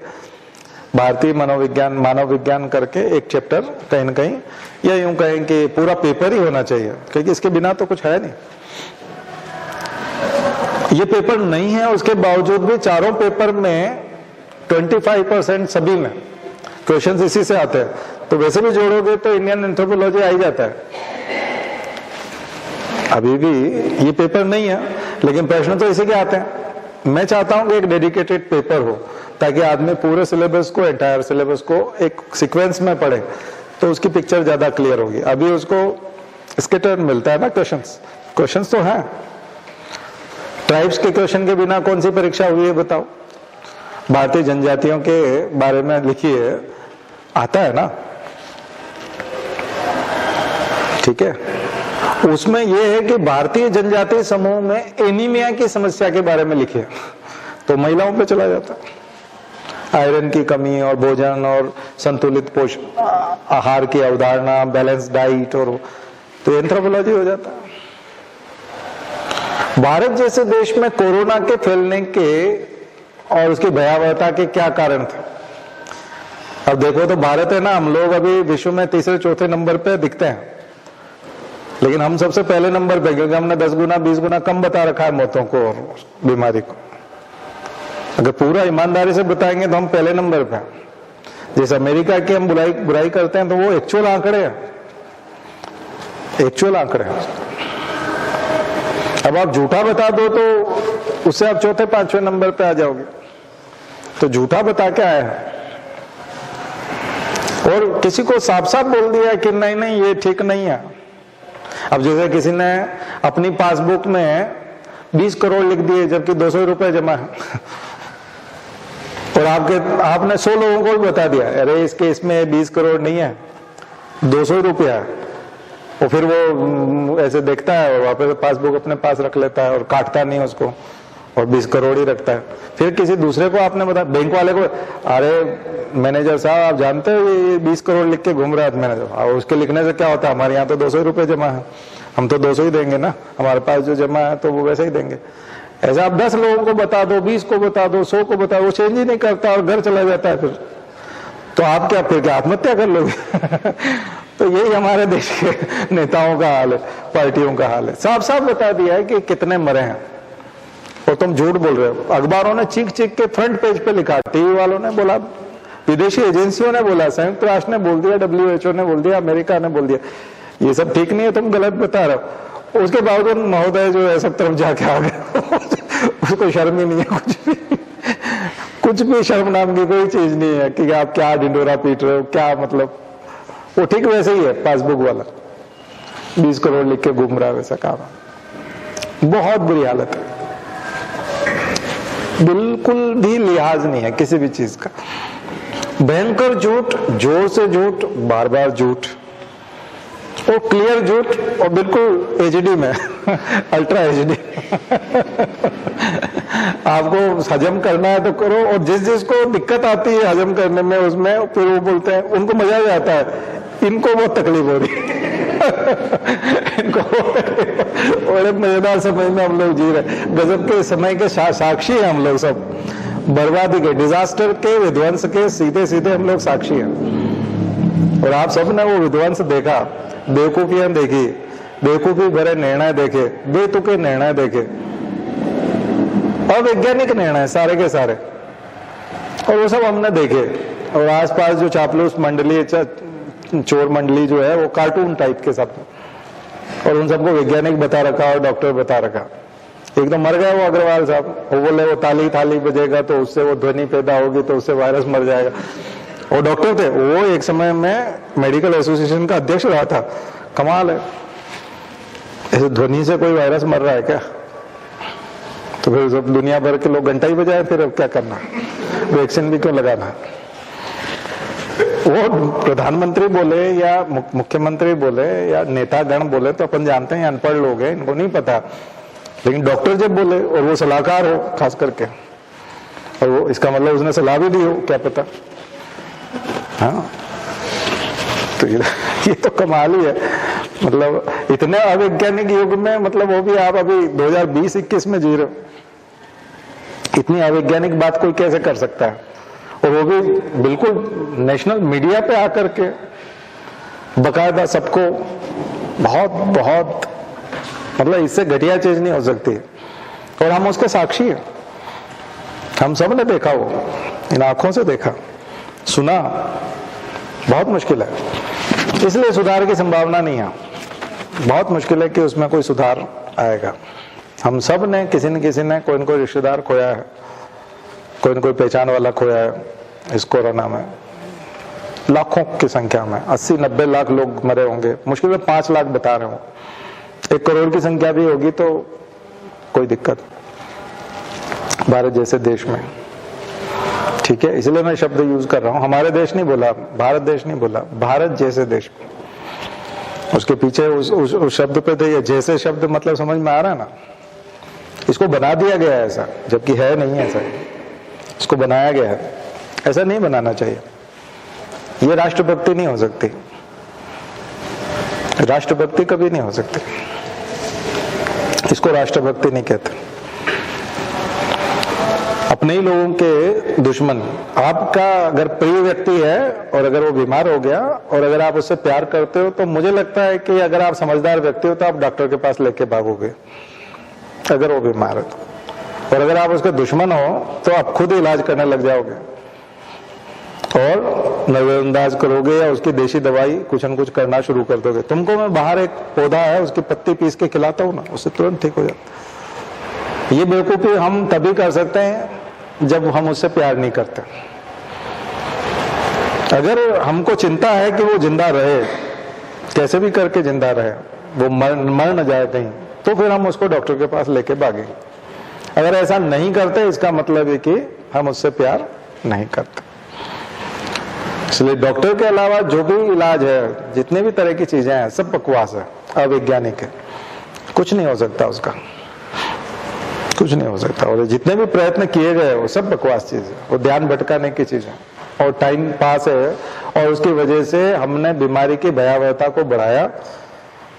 [SPEAKER 1] भारतीय मनोविज्ञान, मानव विज्ञान करके एक चैप्टर कहीं ना कहीं, या यूं कहें कि पूरा पेपर ही होना चाहिए, क्योंकि इसके बिना तो कुछ है नहीं। ये पेपर नहीं है, उसके बावजूद भी चारों पेपर में 25% सभी में क्वेश्चंस इसी से आते हैं। तो वैसे भी जोड़ोगे तो इंडियन एंथ्रोपोलॉजी आ ही जाता है। अभी भी ये पेपर नहीं है, लेकिन प्रश्न तो इसी के आते हैं। मैं चाहता हूं कि एक डेडिकेटेड पेपर हो, ताकि आदमी पूरे सिलेबस को, एंटायर सिलेबस को एक सीक्वेंस में पढ़े, तो उसकी पिक्चर ज्यादा क्लियर होगी। अभी उसको स्कैटर्ड मिलता है ना क्वेश्चंस तो हैं। ट्राइब्स के क्वेश्चन के बिना कौन सी परीक्षा हुई है बताओ? भारतीय जनजातियों के बारे में लिखी है, आता है ना, ठीक है। उसमें यह है कि भारतीय जनजातीय समूह में एनीमिया की समस्या के बारे में लिखी है, तो महिलाओं पे चला जाता है। आयरन की कमी और भोजन और संतुलित पोषण आहार की अवधारणा, बैलेंस डाइट, और तो एंथ्रोपोलॉजी हो जाता है। भारत जैसे देश में कोरोना के फैलने के और उसकी भयावहता के क्या कारण थे? अब देखो तो भारत है ना, हम लोग अभी विश्व में तीसरे चौथे नंबर पे दिखते हैं, लेकिन हम सबसे पहले नंबर पे, क्योंकि हमने 10 गुना 20 गुना कम बता रखा है मौतों को और बीमारी को। अगर पूरा ईमानदारी से बताएंगे तो हम पहले नंबर पे। जैसे अमेरिका की हम बुराई करते हैं तो वो एक्चुअल आंकड़े हैं, एक्चुअल आंकड़े हैं। अब आप झूठा बता दो तो उससे आप चौथे पांचवें नंबर पे आ जाओगे। तो झूठा बता के आए हैं, और किसी को साफ साफ बोल दिया कि नहीं नहीं ये ठीक नहीं है। अब जैसे किसी ने अपनी पासबुक में 20 करोड़ लिख दिए जबकि 200 रुपए जमा है, और आपने 100 लोगों को भी बता दिया अरे इस केस में 20 करोड़ नहीं है 200 रुपया है, और फिर वो ऐसे देखता है और वापस पासबुक अपने पास रख लेता है और काटता नहीं उसको, और 20 करोड़ ही रखता है। फिर किसी दूसरे को आपने बताया, बैंक वाले को, अरे मैनेजर साहब आप जानते हो ये 20 करोड़ लिख के घूम रहा है मैनेजर, और उसके लिखने से क्या होता है? हमारे यहाँ तो 200 रुपये जमा है, हम तो 200 ही देंगे ना, हमारे पास जो जमा है तो वो वैसे ही देंगे। ऐसा आप 10 लोगों को बता दो, 20 को बता दो, 100 को बता दो, वो चेंज ही नहीं करता और घर चला जाता है। फिर तो आप क्या आत्महत्या कर लोगे? तो यही हमारे देश के नेताओं का हाल है, पार्टियों का हाल है। साफ साफ बता दिया है कि कितने मरे हैं, और तुम झूठ बोल रहे हो। अखबारों ने चीख चीख के फ्रंट पेज पे लिखा, टीवी वालों ने बोला, विदेशी एजेंसियों ने बोला, संयुक्त राष्ट्र ने बोल दिया, WHO ने बोल दिया, अमेरिका ने बोल दिया, ये सब ठीक नहीं है, तुम गलत बता रहे हो। उसके बावजूद महोदय जो है सब तरफ जाके आ गए उसको शर्म ही नहीं है, कुछ भी शर्म नाम की कोई चीज नहीं है कि आप क्या ढिंडोरा पीट रहे हो, क्या मतलब। वो ठीक वैसे ही है, पासबुक वाला 20 करोड़ लिख के घूम रहा है, वैसा काम है। बहुत बुरी हालत है, बिल्कुल भी लिहाज नहीं है किसी भी चीज का। भयंकर झूठ, जोर से झूठ, बार बार झूठ, और क्लियर झूठ, और बिल्कुल HD में अल्ट्रा HD आपको हजम करना है तो करो, और जिसको दिक्कत आती है हजम करने में उसमें, फिर वो बोलते हैं, उनको मजा आ जाता है, इनको बहुत तकलीफ हो रही है इनको बड़े मजेदार समय में हम लोग जी रहे, गजब के समय के साक्षी हैं हम लोग सब, बर्बादी के, डिजास्टर के, विध्वंस के सीधे सीधे हम लोग साक्षी हैं। और आप सब ने वो विध्वंस देखा, बेवकूफियां देखी, बेवकूफी भरे निर्णय देखे, बेतुके निर्णय देखे, अवैज्ञानिक निर्णय सारे के सारे, और वो सब हमने देखे। और आसपास जो चापलूस मंडली, चोर मंडली जो है, वो कार्टून टाइप के सब, और उन सबको वैज्ञानिक बता रखा और डॉक्टर बता रखा। एक तो मर गए वो अग्रवाल साहब, वो बोले वो ताली थाली बजेगा तो उससे वो ध्वनि पैदा होगी तो उससे वायरस मर जाएगा। वो डॉक्टर थे, वो एक समय में मेडिकल एसोसिएशन का अध्यक्ष रहा था। कमाल है, ऐसे ध्वनि से कोई वायरस मर रहा है क्या? तो फिर जब दुनिया भर के लोग घंटा ही बजाए, फिर अब क्या करना, वैक्सीन भी क्यों लगाना? वो प्रधानमंत्री बोले या मुख्यमंत्री बोले या नेतागण बोले तो अपन जानते हैं अनपढ़ लोग हैं, इनको नहीं पता। लेकिन डॉक्टर जब बोले और वो सलाहकार हो खास करके, और वो इसका मतलब उसने सलाह भी दी हो, क्या पता। हाँ, तो ये तो कमाल ही है। मतलब इतने अवैज्ञानिक युग में, मतलब वो भी आप अभी 2020-21 में जी रहे हो, इतनी अवैज्ञानिक बात कोई कैसे कर सकता है? और वो भी बिल्कुल नेशनल मीडिया पे आकर के बकायदा सबको, बहुत बहुत मतलब इससे घटिया चीज नहीं हो सकती। और हम उसके साक्षी हैं, हम सब ने देखा, वो इन आंखों से देखा सुना, बहुत मुश्किल है। इसलिए सुधार की संभावना नहीं है, बहुत मुश्किल है कि उसमें कोई सुधार आएगा। हम सब ने किसी न किसी ने कोई न कोई रिश्तेदार खोया है, कोई न कोई पहचान वाला खोया है इस कोरोना में। लाखों की संख्या में 80-90 लाख लोग मरे होंगे, मुश्किल में 5 लाख बता रहे हो। 1 करोड़ की संख्या भी होगी तो कोई दिक्कत भारत जैसे देश में, ठीक है। इसलिए मैं शब्द यूज कर रहा हूं, हमारे देश नहीं बोला, भारत देश नहीं बोला, भारत जैसे देश। उसके पीछे उस शब्द पे तो ये जैसे शब्द मतलब समझ में आ रहा है ना। इसको बना दिया गया है ऐसा, जबकि है नहीं ऐसा, इसको बनाया गया है, ऐसा नहीं बनाना चाहिए। ये राष्ट्रभक्ति नहीं हो सकती, राष्ट्रभक्ति कभी नहीं हो सकती, इसको राष्ट्रभक्ति नहीं कहते। अपने ही लोगों के दुश्मन, आपका अगर प्रिय व्यक्ति है और अगर वो बीमार हो गया और अगर आप उससे प्यार करते हो, तो मुझे लगता है कि अगर आप समझदार व्यक्ति हो तो आप डॉक्टर के पास लेके भागोगे अगर वो बीमार है तो। और अगर आप उसके दुश्मन हो तो आप खुद इलाज करने लग जाओगे और नजरअंदाज करोगे या उसकी देशी दवाई कुछ न कुछ करना शुरू कर दोगे। तुमको मैं बाहर एक पौधा है उसकी पत्ती पीस के खिलाता हूं ना, उससे तुरंत ठीक हो जाता। ये बेवकूफी हम तभी कर सकते हैं जब हम उससे प्यार नहीं करते। अगर हमको चिंता है कि वो जिंदा रहे, कैसे भी करके जिंदा रहे, वो मर न जाए कहीं, तो फिर हम उसको डॉक्टर के पास लेके भागेंगे। अगर ऐसा नहीं करते, इसका मतलब है कि हम उससे प्यार नहीं करते। इसलिए डॉक्टर के अलावा जो भी इलाज है, जितने भी तरह की चीजें हैं, सब बकवास है, अवैज्ञानिक है, कुछ नहीं हो सकता उसका, कुछ नहीं हो सकता। और जितने भी प्रयत्न किए गए वो सब बकवास चीज है, वो ध्यान भटकाने की चीज है और टाइम पास है। और उसकी वजह से हमने बीमारी की भयावहता को बढ़ाया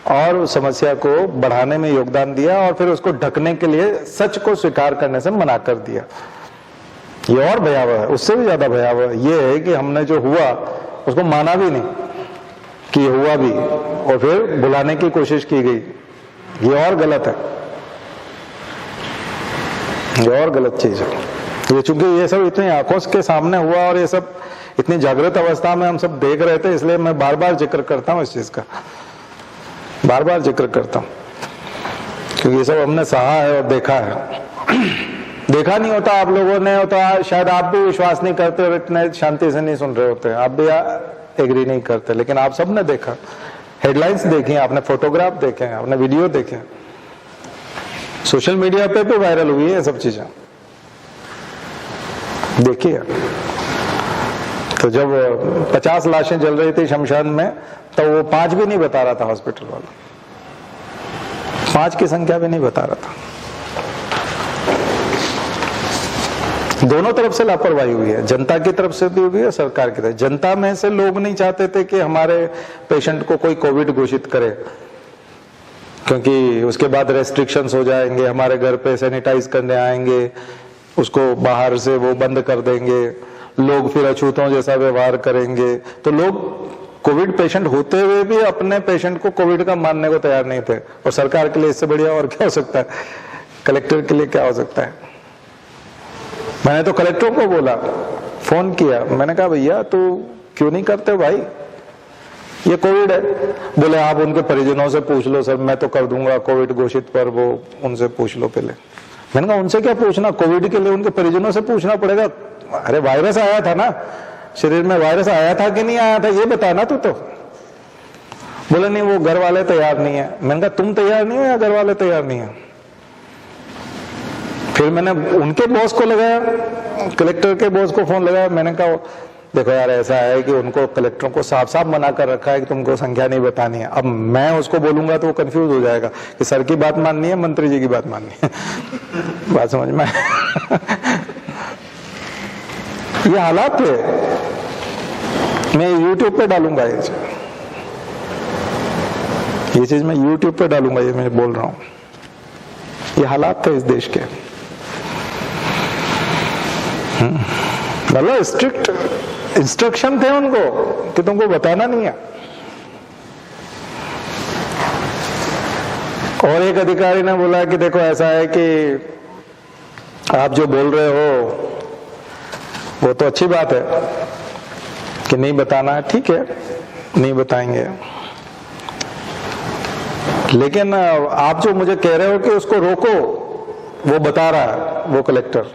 [SPEAKER 1] और उस समस्या को बढ़ाने में योगदान दिया और फिर उसको ढकने के लिए सच को स्वीकार करने से मना कर दिया। ये और भयावह है, उससे भी ज्यादा भयावह ये है कि हमने जो हुआ उसको माना भी नहीं कि ये हुआ भी, और फिर बुलाने की कोशिश की गई। ये और गलत है, ये और गलत चीज है। ये चूंकि ये सब इतनी आंखों के सामने हुआ और ये सब इतनी जागृत अवस्था में हम सब देख रहे थे, इसलिए मैं बार बार जिक्र करता हूँ इस चीज का, बार बार जिक्र करता हूँ, क्योंकि ये सब हमने सहा है और देखा है। देखा नहीं होता आप लोगों ने, तो शायद आप भी विश्वास नहीं करते और इतने शांति से नहीं सुन रहे होते, आप भी एग्री नहीं करते। लेकिन आप सब ने देखा, हेडलाइंस देखी, आपने फोटोग्राफ देखे, आपने वीडियो देखे, सोशल मीडिया पे भी वायरल हुई है सब चीजें, देखिए। तो जब 50 लाशें जल रही थी शमशान में, तो वो 5 भी नहीं बता रहा था हॉस्पिटल वाला, 5 की संख्या भी नहीं बता रहा था। दोनों तरफ से लापरवाही हुई है, जनता की तरफ से भी हुई है, सरकार की तरफ। जनता में से लोग नहीं चाहते थे कि हमारे पेशेंट को कोई कोविड घोषित करे, क्योंकि उसके बाद रेस्ट्रिक्शंस हो जाएंगे, हमारे घर पे सैनिटाइज करने आएंगे, उसको बाहर से वो बंद कर देंगे, लोग फिर अछूतों जैसा व्यवहार करेंगे। तो लोग कोविड पेशेंट होते हुए भी अपने पेशेंट को कोविड का मानने को तैयार नहीं थे। और सरकार के लिए इससे बढ़िया और क्या हो सकता है, कलेक्टर के लिए क्या हो सकता है। मैंने तो कलेक्टर को बोला, फोन किया, मैंने कहा भैया तो क्यों नहीं करते भाई, ये कोविड है। बोले आप उनके परिजनों से पूछ लो सर, मैं तो कर दूंगा कोविड घोषित, पर वो उनसे पूछ लो पहले। मैंने कहा उनसे क्या पूछना, कोविड के लिए उनके परिजनों से पूछना पड़ेगा। अरे वायरस आया था ना, शरीर में वायरस आया था कि नहीं आया था ये बताना तू तो। बोले नहीं वो घर वाले तैयार नहीं है। मैंने कहा तुम तैयार नहीं हो या घर वाले तैयार नहीं है? फिर मैंने उनके बॉस को लगाया, कलेक्टर के बॉस को फोन लगाया। मैंने कहा देखो यार ऐसा है कि उनको कलेक्टरों को साफ साफ मना कर रखा है कि तुमको संख्या नहीं बतानी है। अब मैं उसको बोलूंगा तो वो कंफ्यूज हो जाएगा कि सर की बात माननी है मंत्री जी की बात माननी है। बात समझ में ये हालात है। मैं YouTube पे डालूंगा ये चीज मैं YouTube पे डालूंगा, ये मैं बोल रहा हूं। ये हालात थे इस देश के। मतलब स्ट्रिक्ट इंस्ट्रक्शन थे उनको कि तुमको बताना नहीं है। और एक अधिकारी ने बोला कि देखो ऐसा है कि आप जो बोल रहे हो वो तो अच्छी बात है कि नहीं बताना है, ठीक है नहीं बताएंगे, लेकिन आप जो मुझे कह रहे हो कि उसको रोको, वो बता रहा है वो कलेक्टर।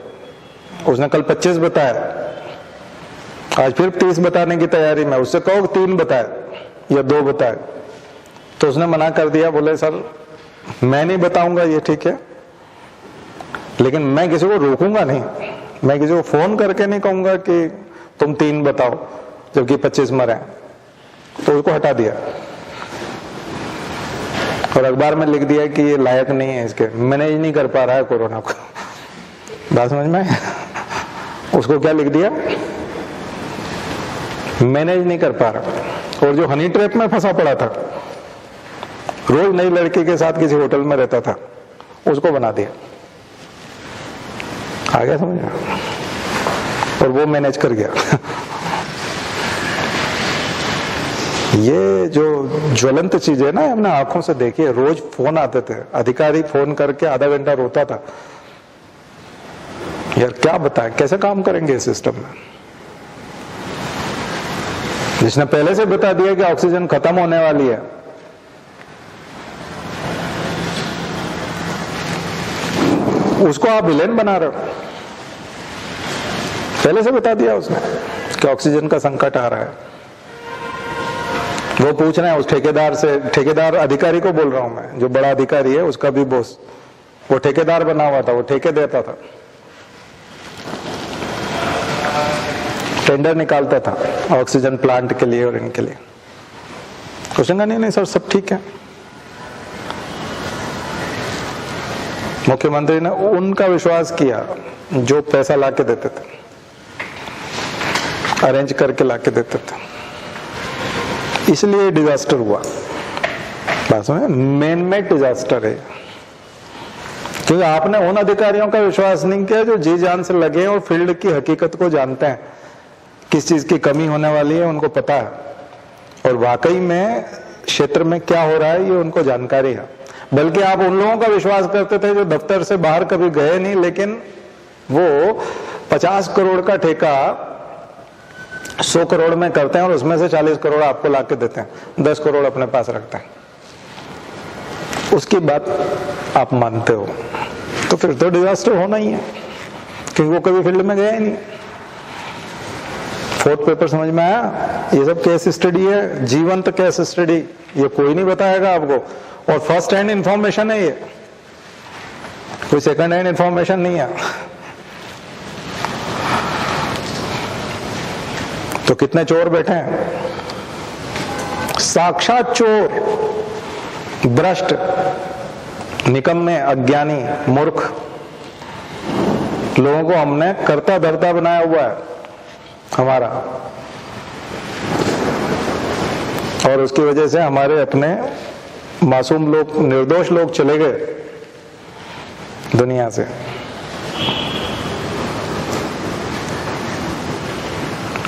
[SPEAKER 1] उसने कल 25 बताया, आज फिर 30 बताने की तैयारी में। उससे कहो 3 बताए या 2 बताए, तो उसने मना कर दिया। बोले सर मैं नहीं बताऊंगा ये ठीक है, लेकिन मैं किसी को रोकूंगा नहीं। मैं किसी को फोन करके नहीं कहूंगा कि तुम 3 बताओ जबकि 25 मरे। तो उसको हटा दिया और अखबार में लिख दिया कि ये लायक नहीं है, इसके मैनेज नहीं कर पा रहा है कोरोना को। बात समझ में? उसको क्या लिख दिया? मैनेज नहीं कर पा रहा। और जो हनी ट्रैप में फंसा पड़ा था, रोज नई लड़की के साथ किसी होटल में रहता था, उसको बना दिया। आ गया समझ में? और वो मैनेज कर गया। ये जो ज्वलंत चीज है ना, हमने आंखों से देखी है। रोज फोन आते थे, अधिकारी फोन करके आधा घंटा रोता था, यार क्या बताएं कैसे काम करेंगे इस सिस्टम में। जिसने पहले से बता दिया कि ऑक्सीजन खत्म होने वाली है, उसको आप विलेन बना रहे हो। पहले से बता दिया उसने कि ऑक्सीजन का संकट आ रहा है। वो पूछ रहे हैं उस ठेकेदार से, ठेकेदार अधिकारी को बोल रहा हूं मैं, जो बड़ा अधिकारी है उसका भी बॉस, वो ठेकेदार बना हुआ था, वो ठेके देता था, टेंडर निकालता था ऑक्सीजन प्लांट के लिए और इनके लिए। उसने कहा नहीं सर सब ठीक है। मुख्यमंत्री ने उनका विश्वास किया जो पैसा लाके देते थे, अरेंज करके लाके देते थे, इसलिए डिजास्टर हुआ। बात समझे? मेन मेड डिजास्टर है, क्योंकि आपने उन अधिकारियों का विश्वास नहीं किया जो जी जान से लगे और फील्ड की हकीकत को जानते हैं, किस चीज की कमी होने वाली है उनको पता है, और वाकई में क्षेत्र में क्या हो रहा है ये उनको जानकारी है। बल्कि आप उन लोगों का विश्वास करते थे जो दफ्तर से बाहर कभी गए नहीं, लेकिन वो 50 करोड़ का ठेका 100 करोड़ में करते हैं और उसमें से 40 करोड़ आपको लाके देते हैं, 10 करोड़ अपने पास रखते हैं। उसकी बात आप मानते हो तो फिर तो डिजास्टर होना ही है, क्योंकि वो कभी फील्ड में गया ही नहीं। 4th पेपर समझ में आया? ये सब केस स्टडी है, जीवंत केस स्टडी, ये कोई नहीं बताएगा आपको, और फर्स्ट हैंड इंफॉर्मेशन है ये, कोई सेकंड हैंड इंफॉर्मेशन नहीं है। तो कितने चोर बैठे हैं, साक्षात चोर, भ्रष्ट, निकम्मे, अज्ञानी, मूर्ख लोगों को हमने करता धरता बनाया हुआ है हमारा, और उसकी वजह से हमारे अपने मासूम लोग, निर्दोष लोग चले गए दुनिया से।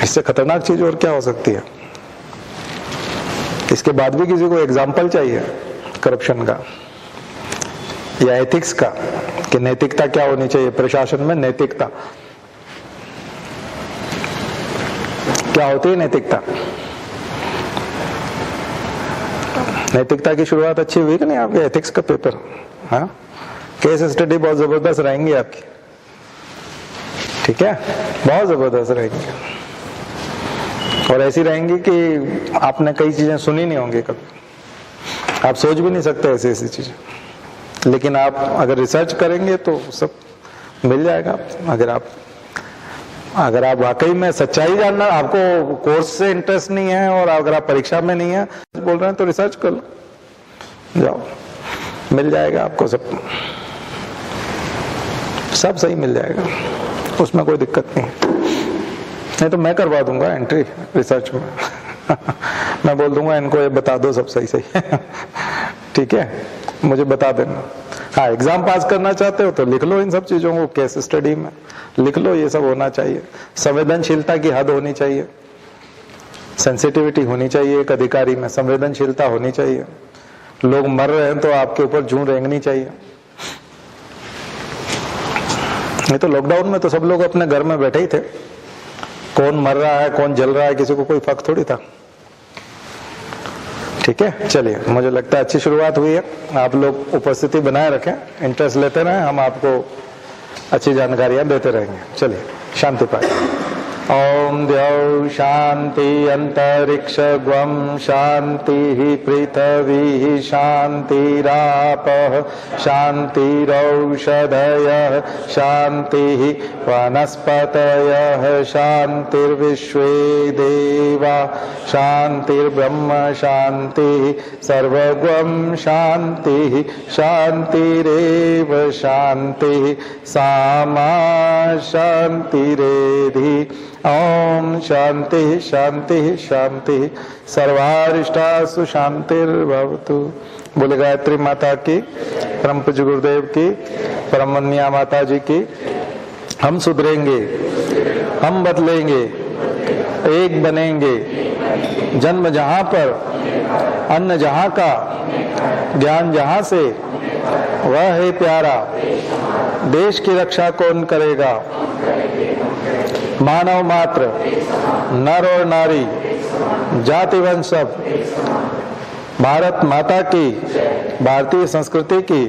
[SPEAKER 1] इससे खतरनाक चीज और क्या हो सकती है? इसके बाद भी किसी को एग्जाम्पल चाहिए करप्शन का या एथिक्स का, कि नैतिकता क्या होनी चाहिए प्रशासन में। नैतिकता क्या होती है? नैतिकता, नैतिकता की शुरुआत अच्छी हुई कि नहीं आपके एथिक्स का पेपर? हाँ, केस स्टडी बहुत जबरदस्त रहेंगी आपकी, ठीक है, बहुत जबरदस्त रहेंगी। और ऐसी रहेंगी कि आपने कई चीजें सुनी नहीं होंगी कभी, आप सोच भी नहीं सकते ऐसी ऐसी चीजें, लेकिन आप अगर रिसर्च करेंगे तो सब मिल जाएगा। अगर आप वाकई में सच्चाई जानना, आपको कोर्स से इंटरेस्ट नहीं है और अगर आप परीक्षा में नहीं है बोल रहे हैं तो रिसर्च कर लो, जाओ, मिल जाएगा आपको, सब सही मिल जाएगा, उसमें कोई दिक्कत नहीं तो मैं करवा दूंगा एंट्री रिसर्च में मैं बोल दूंगा इनको ये बता दो सब सही सही ठीक है, मुझे बता देना। हाँ, एग्जाम पास करना चाहते हो तो लिख लो इन सब चीजों को, केस स्टडी में लिख लो, ये सब होना चाहिए। संवेदनशीलता की हद होनी चाहिए, सेंसिटिविटी होनी चाहिए, एक अधिकारी में संवेदनशीलता होनी चाहिए। लोग मर रहे हैं तो आपके ऊपर जूं रेंगनी चाहिए। नहीं तो लॉकडाउन में तो सब लोग अपने घर में बैठे ही थे, कौन मर रहा है कौन जल रहा है किसी को कोई फर्क थोड़ी था। ठीक है, चलिए, मुझे लगता है अच्छी शुरुआत हुई है। आप लोग उपस्थिति बनाए रखें, इंटरेस्ट लेते रहें, हम आपको अच्छी जानकारियां देते रहेंगे। चलिए, शांति पाए। ओम द्यौ शांति अंतरिक्षं शांति पृथ्वी शांतिरापः शांतिरौषधयः शांति वनस्पतयः शांतिर्विश्वे देवा शांतिर्ब्रह्म शांति सर्वगं शांति शांतिरेव शांति सामा शांतिरेधि। ओम शांति शांति शांति सर्वारिष्टासु शांतिर्भवतु। बोले गायत्री माता की, परम पूज्य गुरुदेव की, परम वंदनीय माता जी की। हम सुधरेंगे, हम बदलेंगे, एक बनेंगे। जन्म जहां पर, अन्न जहां का, ज्ञान जहां से, वह है प्यारा। देश की रक्षा कौन करेगा? मानव मात्र, नर और नारी, जाति वंश सब। भारत माता की, भारतीय संस्कृति की